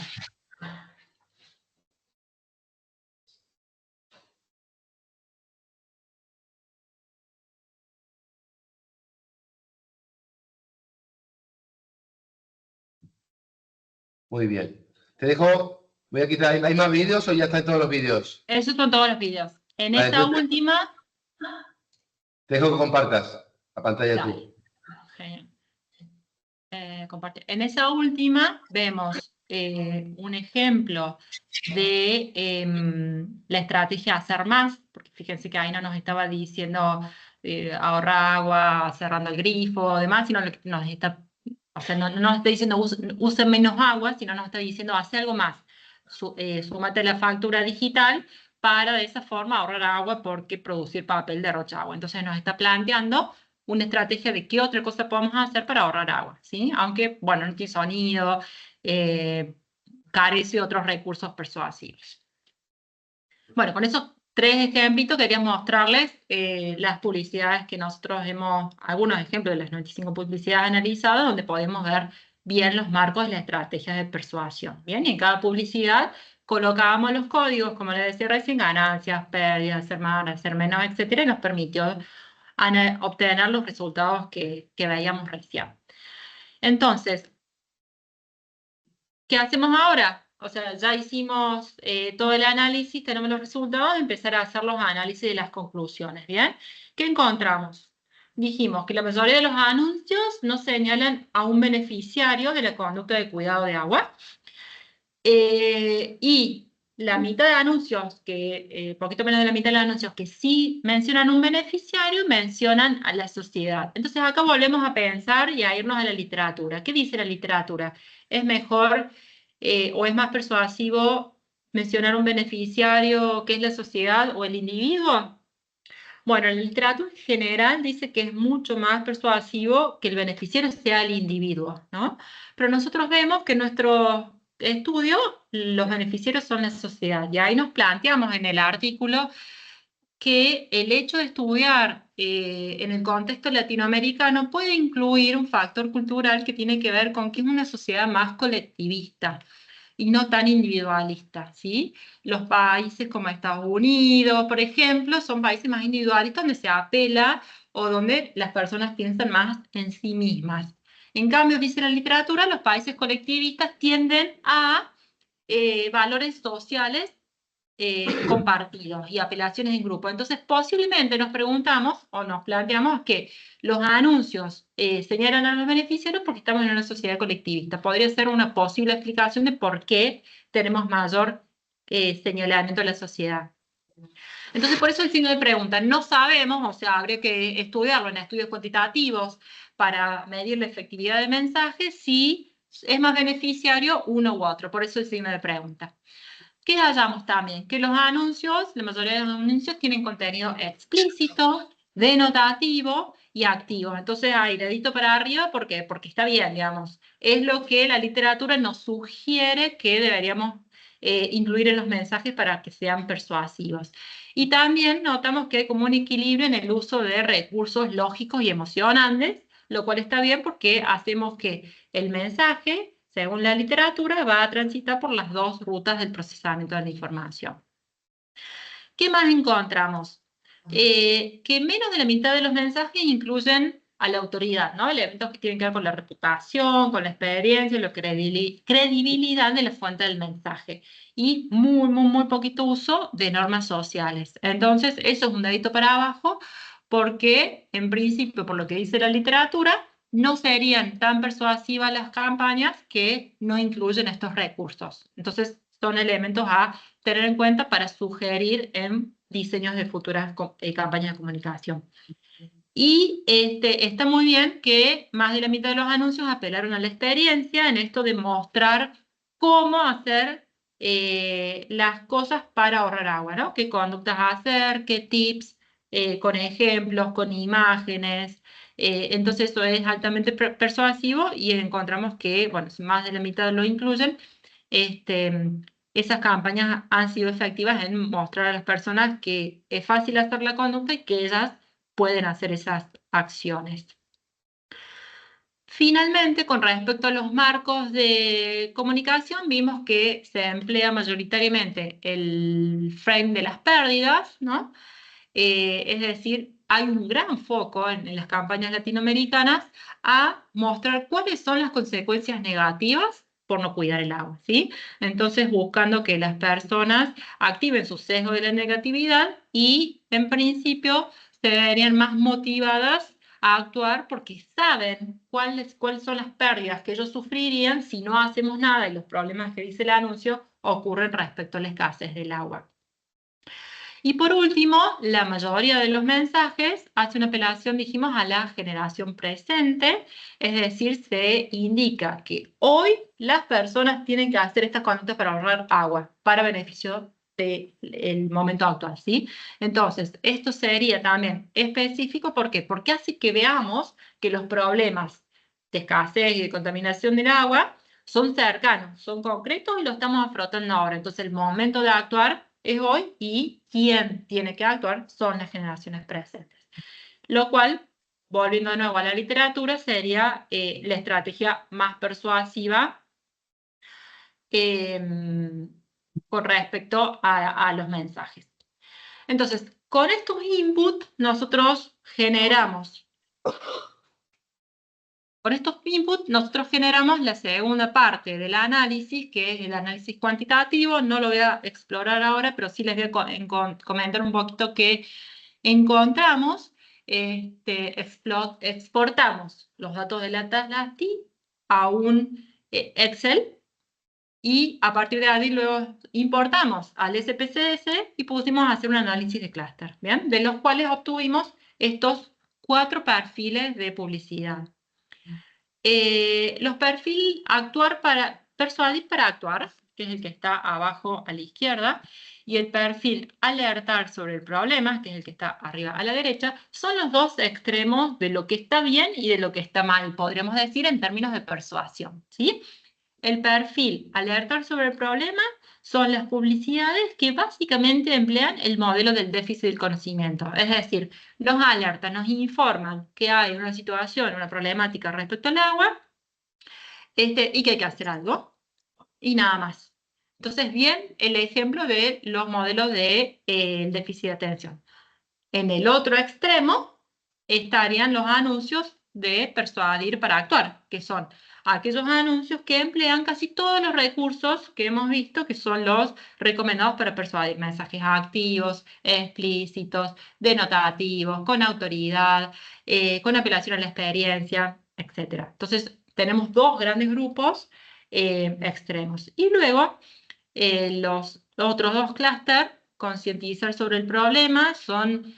Muy bien. Te dejo, voy a quitar, ¿hay más vídeos o ya están todos los vídeos? Esos son todos los vídeos. En Vale, esta última... Te dejo que compartas la pantalla Dale. tú. Genial. Comparte. En esa última vemos un ejemplo de la estrategia hacer más, porque fíjense que ahí no nos estaba diciendo ahorrar agua, cerrando el grifo, demás, sino que nos está, o sea, no nos está diciendo usen menos agua, sino nos está diciendo hace algo más. Súmate la factura digital para de esa forma ahorrar agua porque producir papel derrocha agua. Entonces nos está planteando una estrategia de qué otra cosa podemos hacer para ahorrar agua, ¿sí? Aunque, bueno, no tiene sonido, carece de otros recursos persuasivos. Bueno, con esos 3 ejemplitos quería mostrarles las publicidades que nosotros algunos ejemplos de las 95 publicidades analizadas, donde podemos ver bien los marcos de la estrategia de persuasión. Bien, y en cada publicidad colocábamos los códigos, como les decía recién, ganancias, pérdidas, hacer más, hacer menos, etcétera, y nos permitió obtener los resultados que veíamos recién. Entonces, ¿qué hacemos ahora? O sea, ya hicimos todo el análisis, tenemos los resultados, empezar a hacer los análisis de las conclusiones, ¿bien? ¿Qué encontramos? Dijimos que la mayoría de los anuncios no señalan a un beneficiario de la conducta de cuidado de agua, y la mitad de anuncios, poquito menos de la mitad de los anuncios que sí mencionan un beneficiario, mencionan a la sociedad. Entonces acá volvemos a pensar y a irnos a la literatura. ¿Qué dice la literatura? ¿Es mejor o es más persuasivo mencionar un beneficiario que es la sociedad o el individuo? Bueno, la literatura en general dice que es mucho más persuasivo que el beneficiario sea el individuo, ¿no? Pero nosotros vemos que nuestro estudio, los beneficiarios son la sociedad. Y ahí nos planteamos en el artículo que el hecho de estudiar en el contexto latinoamericano puede incluir un factor cultural que tiene que ver con que es una sociedad más colectivista y no tan individualista, ¿sí? Los países como Estados Unidos, por ejemplo, son países más individualistas donde se apela o donde las personas piensan más en sí mismas. En cambio, dice la literatura, los países colectivistas tienden a valores sociales compartidos y apelaciones en grupo. Entonces, posiblemente nos preguntamos o nos planteamos que los anuncios señalan a los beneficiarios porque estamos en una sociedad colectivista. Podría ser una posible explicación de por qué tenemos mayor señalamiento de la sociedad. Entonces, por eso el signo de pregunta. No sabemos, o sea, habría que estudiarlo en estudios cuantitativos para medir la efectividad del mensaje, si es más beneficiario uno u otro. Por eso el signo de pregunta. ¿Qué hallamos también? Que los anuncios, la mayoría de los anuncios tienen contenido explícito, denotativo y activo. Entonces hay dedito para arriba, ¿por qué? Porque está bien, digamos. Es lo que la literatura nos sugiere que deberíamos incluir en los mensajes para que sean persuasivos. Y también notamos que hay como un equilibrio en el uso de recursos lógicos y emocionantes, lo cual está bien porque hacemos que el mensaje, según la literatura, va a transitar por las dos rutas del procesamiento de la información. ¿Qué más encontramos? Que menos de la mitad de los mensajes incluyen a la autoridad, ¿no? Elementos que tienen que ver con la reputación, con la experiencia, la credibilidad de la fuente del mensaje. Y muy poquito uso de normas sociales. Entonces, eso es un dedito para abajo, porque en principio, por lo que dice la literatura, no serían tan persuasivas las campañas que no incluyen estos recursos. Entonces, son elementos a tener en cuenta para sugerir en diseños de futuras campañas de comunicación. Y está muy bien que más de la mitad de los anuncios apelaron a la experiencia en esto de mostrar cómo hacer las cosas para ahorrar agua, ¿no? Qué conductas hacer, qué tips, con ejemplos, con imágenes. Entonces eso es altamente persuasivo y encontramos que, bueno, si más de la mitad lo incluyen, esas campañas han sido efectivas en mostrar a las personas que es fácil hacer la conducta y que ellas pueden hacer esas acciones. Finalmente, con respecto a los marcos de comunicación, vimos que se emplea mayoritariamente el frame de las pérdidas, ¿no? Es decir, hay un gran foco en las campañas latinoamericanas a mostrar cuáles son las consecuencias negativas por no cuidar el agua, ¿sí? Entonces, buscando que las personas activen su sesgo de la negatividad y, en principio, se verían más motivadas a actuar porque saben cuáles son las pérdidas que ellos sufrirían si no hacemos nada y los problemas que dice el anuncio ocurren respecto a la escasez del agua. Y por último, la mayoría de los mensajes hace una apelación, dijimos, a la generación presente, es decir, se indica que hoy las personas tienen que hacer estas conductas para ahorrar agua, para beneficio del momento actual, ¿sí? Entonces, esto sería también específico, ¿por qué? Porque hace que veamos que los problemas de escasez y de contaminación del agua son cercanos, son concretos y lo estamos afrontando ahora. Entonces, el momento de actuar es hoy y quien tiene que actuar son las generaciones presentes. Lo cual, volviendo de nuevo a la literatura, sería la estrategia más persuasiva con respecto a los mensajes. Entonces, con estos inputs nosotros generamos la segunda parte del análisis, que es el análisis cuantitativo. No lo voy a explorar ahora, pero sí les voy a comentar un poquito qué encontramos. Exportamos los datos de la TASLATI a un Excel y a partir de ahí luego importamos al SPSS y pusimos a hacer un análisis de clúster, ¿bien? De los cuales obtuvimos estos 4 perfiles de publicidad. Los perfiles persuadir para actuar, que es el que está abajo a la izquierda, y el perfil alertar sobre el problema, que es el que está arriba a la derecha, son los dos extremos de lo que está bien y de lo que está mal, podríamos decir, en términos de persuasión, ¿sí? El perfil alertar sobre el problema son las publicidades que básicamente emplean el modelo del déficit del conocimiento. Es decir, nos alertan, nos informan que hay una situación, una problemática respecto al agua y que hay que hacer algo. Y nada más. Entonces, bien, el ejemplo de los modelos de déficit de atención. En el otro extremo estarían los anuncios de persuadir para actuar, que son aquellos anuncios que emplean casi todos los recursos que hemos visto, que son los recomendados para persuadir: mensajes activos, explícitos, denotativos, con autoridad, con apelación a la experiencia, etc. Entonces, tenemos dos grandes grupos extremos. Y luego, los otros dos clústeres, concientizar sobre el problema, son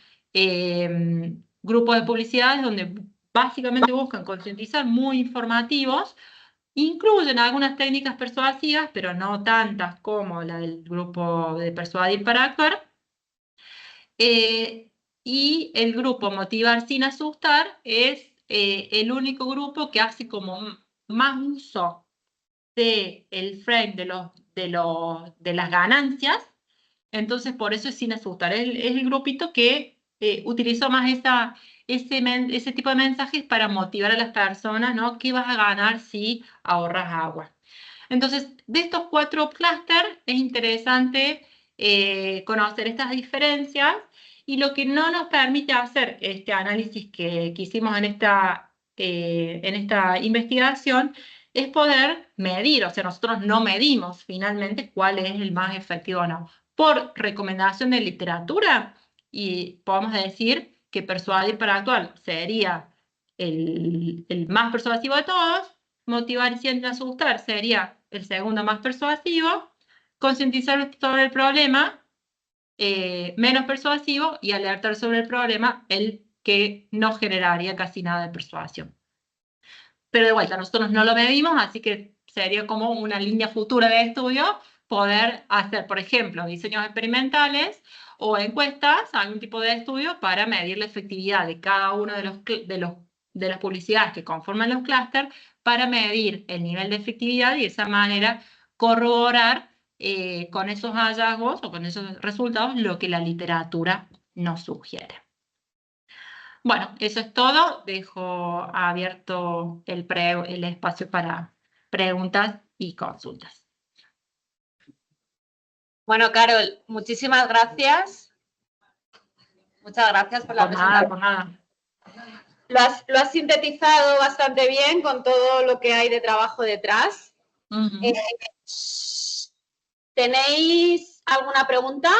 grupos de publicidades donde básicamente buscan concientizar, muy informativos, incluyen algunas técnicas persuasivas, pero no tantas como la del grupo de persuadir para actuar, y el grupo Motivar sin asustar es el único grupo que hace como más uso del frame de las ganancias. Entonces, por eso es sin asustar. Es el grupito que utilizó más ese tipo de mensajes para motivar a las personas, ¿no? ¿Qué vas a ganar si ahorras agua? Entonces, de estos 4 clústeres es interesante conocer estas diferencias, y lo que no nos permite hacer este análisis que hicimos en esta investigación es poder medir. O sea, nosotros no medimos finalmente cuál es el más efectivo o no. Por recomendación de literatura, y podemos decir que Persuadir para Actuar sería el más persuasivo de todos, Motivar sin asustar sería el segundo más persuasivo, Concientizar sobre el problema menos persuasivo, y Alertar sobre el problema el que no generaría casi nada de persuasión. Pero de vuelta, nosotros no lo medimos, así que sería como una línea futura de estudio poder hacer, por ejemplo, diseños experimentales o encuestas, algún tipo de estudio para medir la efectividad de cada uno de las publicidades que conforman los clústeres, para medir el nivel de efectividad y de esa manera corroborar con esos hallazgos o con esos resultados lo que la literatura nos sugiere. Bueno, eso es todo. Dejo abierto el espacio para preguntas y consultas. Bueno, Carol, muchísimas gracias. Muchas gracias por la presentación. Por nada. Lo has sintetizado bastante bien con todo lo que hay de trabajo detrás. ¿Tenéis alguna pregunta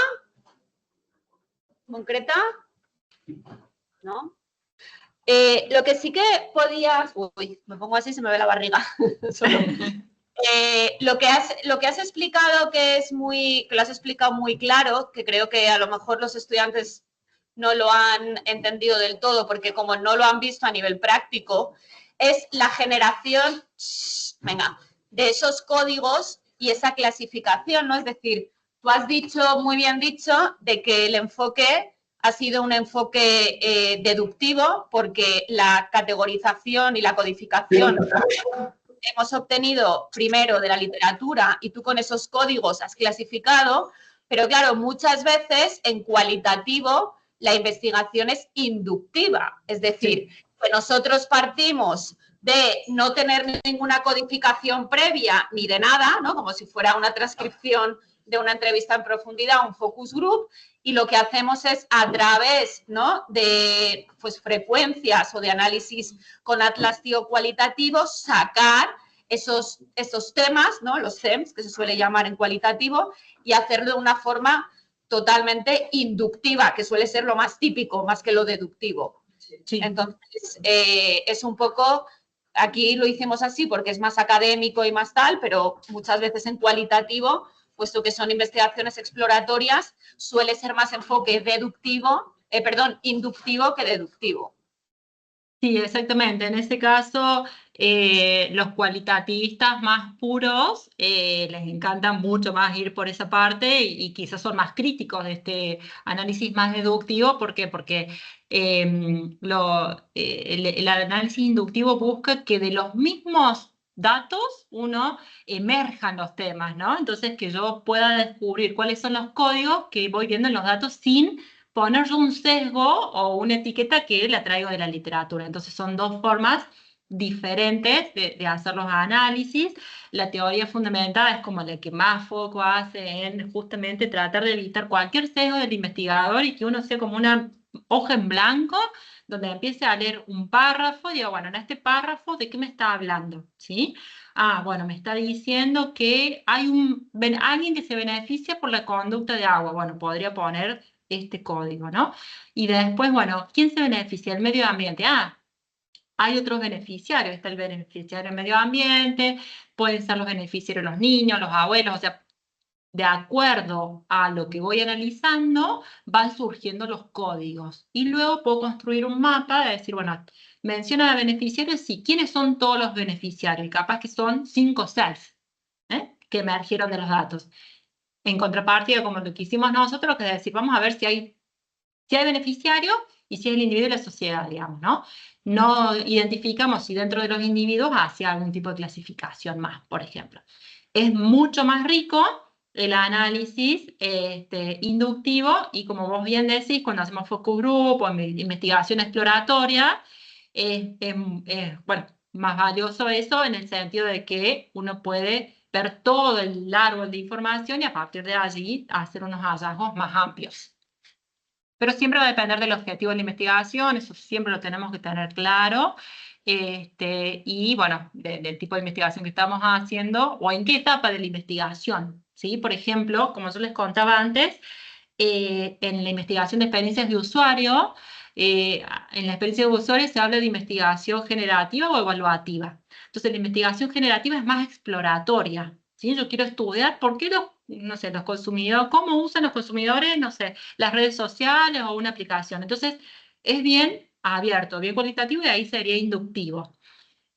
concreta? ¿No? Lo que sí que podías... Uy, me pongo así y se me ve la barriga. Lo que has explicado, que lo has explicado muy claro, que creo que a lo mejor los estudiantes no lo han entendido del todo, porque como no lo han visto a nivel práctico, es la generación, de esos códigos y esa clasificación, ¿no? Es decir, tú has dicho, muy bien dicho, de que el enfoque ha sido un enfoque deductivo, porque la categorización y la codificación hemos obtenido primero de la literatura y tú con esos códigos has clasificado, pero claro, muchas veces en cualitativo la investigación es inductiva, es decir, que nosotros partimos de no tener ninguna codificación previa ni de nada, ¿no? Como si fuera una transcripción de una entrevista en profundidad, un focus group, y lo que hacemos es a través, ¿no?, de pues, frecuencias o de análisis con atlas tío cualitativo sacar esos temas, ¿no?, los themes, que se suele llamar en cualitativo, y hacerlo de una forma totalmente inductiva, que suele ser lo más típico, más que lo deductivo. Sí. Entonces, es un poco... Aquí lo hicimos así porque es más académico y más tal, pero muchas veces en cualitativo, puesto que son investigaciones exploratorias, suele ser más enfoque inductivo que deductivo. Sí, exactamente. En este caso, los cualitativistas más puros les encanta mucho más ir por esa parte, y quizás son más críticos de este análisis más deductivo. ¿Por qué? Porque el análisis inductivo busca que de los mismos datos uno emerjan los temas, ¿no? Entonces, que yo pueda descubrir cuáles son los códigos que voy viendo en los datos sin ponerle un sesgo o una etiqueta que la traigo de la literatura. Entonces son dos formas diferentes de hacer los análisis. La teoría fundamentada es como la que más foco hace en justamente tratar de evitar cualquier sesgo del investigador, y que uno sea como una hoja en blanco donde empiece a leer un párrafo y digo, bueno, en este párrafo, ¿de qué me está hablando? ¿Sí? Ah, bueno, me está diciendo que hay alguien que se beneficia por la conducta de agua. Bueno, podría poner este código, ¿no? Y después, bueno, ¿quién se beneficia? El medio ambiente. Ah, hay otros beneficiarios. Está el beneficiario del medio ambiente, pueden ser los beneficiarios los niños, los abuelos, o sea, de acuerdo a lo que voy analizando, van surgiendo los códigos. Y luego puedo construir un mapa de decir, bueno, menciona a beneficiarios, sí, ¿quiénes son todos los beneficiarios? Capaz que son 5 o 6 que emergieron de los datos. En contrapartida, como lo que hicimos nosotros, que es decir, vamos a ver si hay si hay beneficiario y si es el individuo y la sociedad, digamos, ¿no? No identificamos si dentro de los individuos hacia algún tipo de clasificación más, por ejemplo. Es mucho más rico el análisis inductivo y, como vos bien decís, cuando hacemos focus group o investigación exploratoria, bueno, más valioso eso en el sentido de que uno puede ver todo el árbol de información y a partir de allí hacer unos hallazgos más amplios. Pero siempre va a depender del objetivo de la investigación, eso siempre lo tenemos que tener claro. Y bueno, del tipo de investigación que estamos haciendo o en qué etapa de la investigación, ¿sí? Por ejemplo, como yo les contaba antes, en la investigación de experiencias de usuario, en la experiencia de usuario se habla de investigación generativa o evaluativa. Entonces, la investigación generativa es más exploratoria, ¿sí? Yo quiero estudiar por qué no sé, los consumidores, cómo usan los consumidores, no sé, las redes sociales o una aplicación. Entonces, es bien abierto, bien cualitativo y ahí sería inductivo.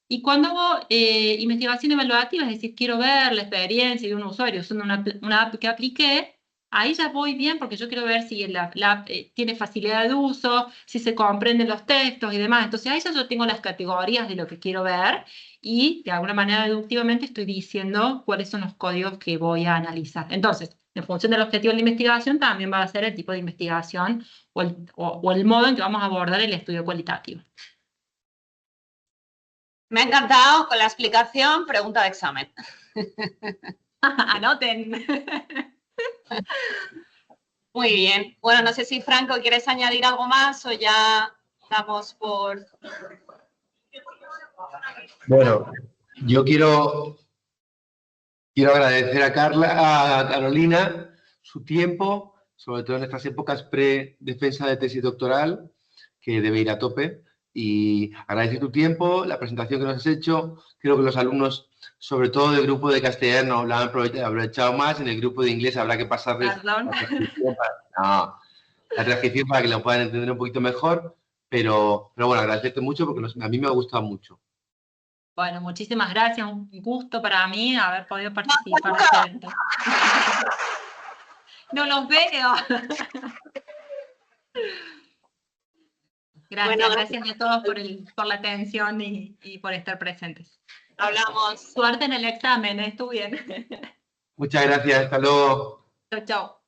Y cuando hago investigación evaluativa, es decir, quiero ver la experiencia de un usuario usando una app que apliqué, ahí ya voy bien porque yo quiero ver si la app tiene facilidad de uso, si se comprenden los textos y demás. Entonces ahí ya yo tengo las categorías de lo que quiero ver y de alguna manera deductivamente estoy diciendo cuáles son los códigos que voy a analizar. Entonces, en función del objetivo de la investigación, también va a ser el tipo de investigación o el modo en que vamos a abordar el estudio cualitativo. Me ha encantado con la explicación, pregunta de examen. Anoten. Muy bien. Bueno, no sé si Franco quieres añadir algo más o ya damos por... Bueno, yo quiero agradecer a Carolina su tiempo, sobre todo en estas épocas pre-defensa de tesis doctoral, que debe ir a tope. Y agradecer tu tiempo, la presentación que nos has hecho. Creo que los alumnos, sobre todo del grupo de castellano, lo han aprovechado más. En el grupo de inglés habrá que pasarles la transcripción para que lo puedan entender un poquito mejor. Pero bueno, agradecerte mucho porque a mí me ha gustado mucho. Bueno, muchísimas gracias. Un gusto para mí haber podido participar de este evento. No los veo. Gracias, bueno, gracias a todos por la atención y por estar presentes. Hablamos. Suerte en el examen, estuvo bien. Muchas gracias, hasta luego. Chao, chao.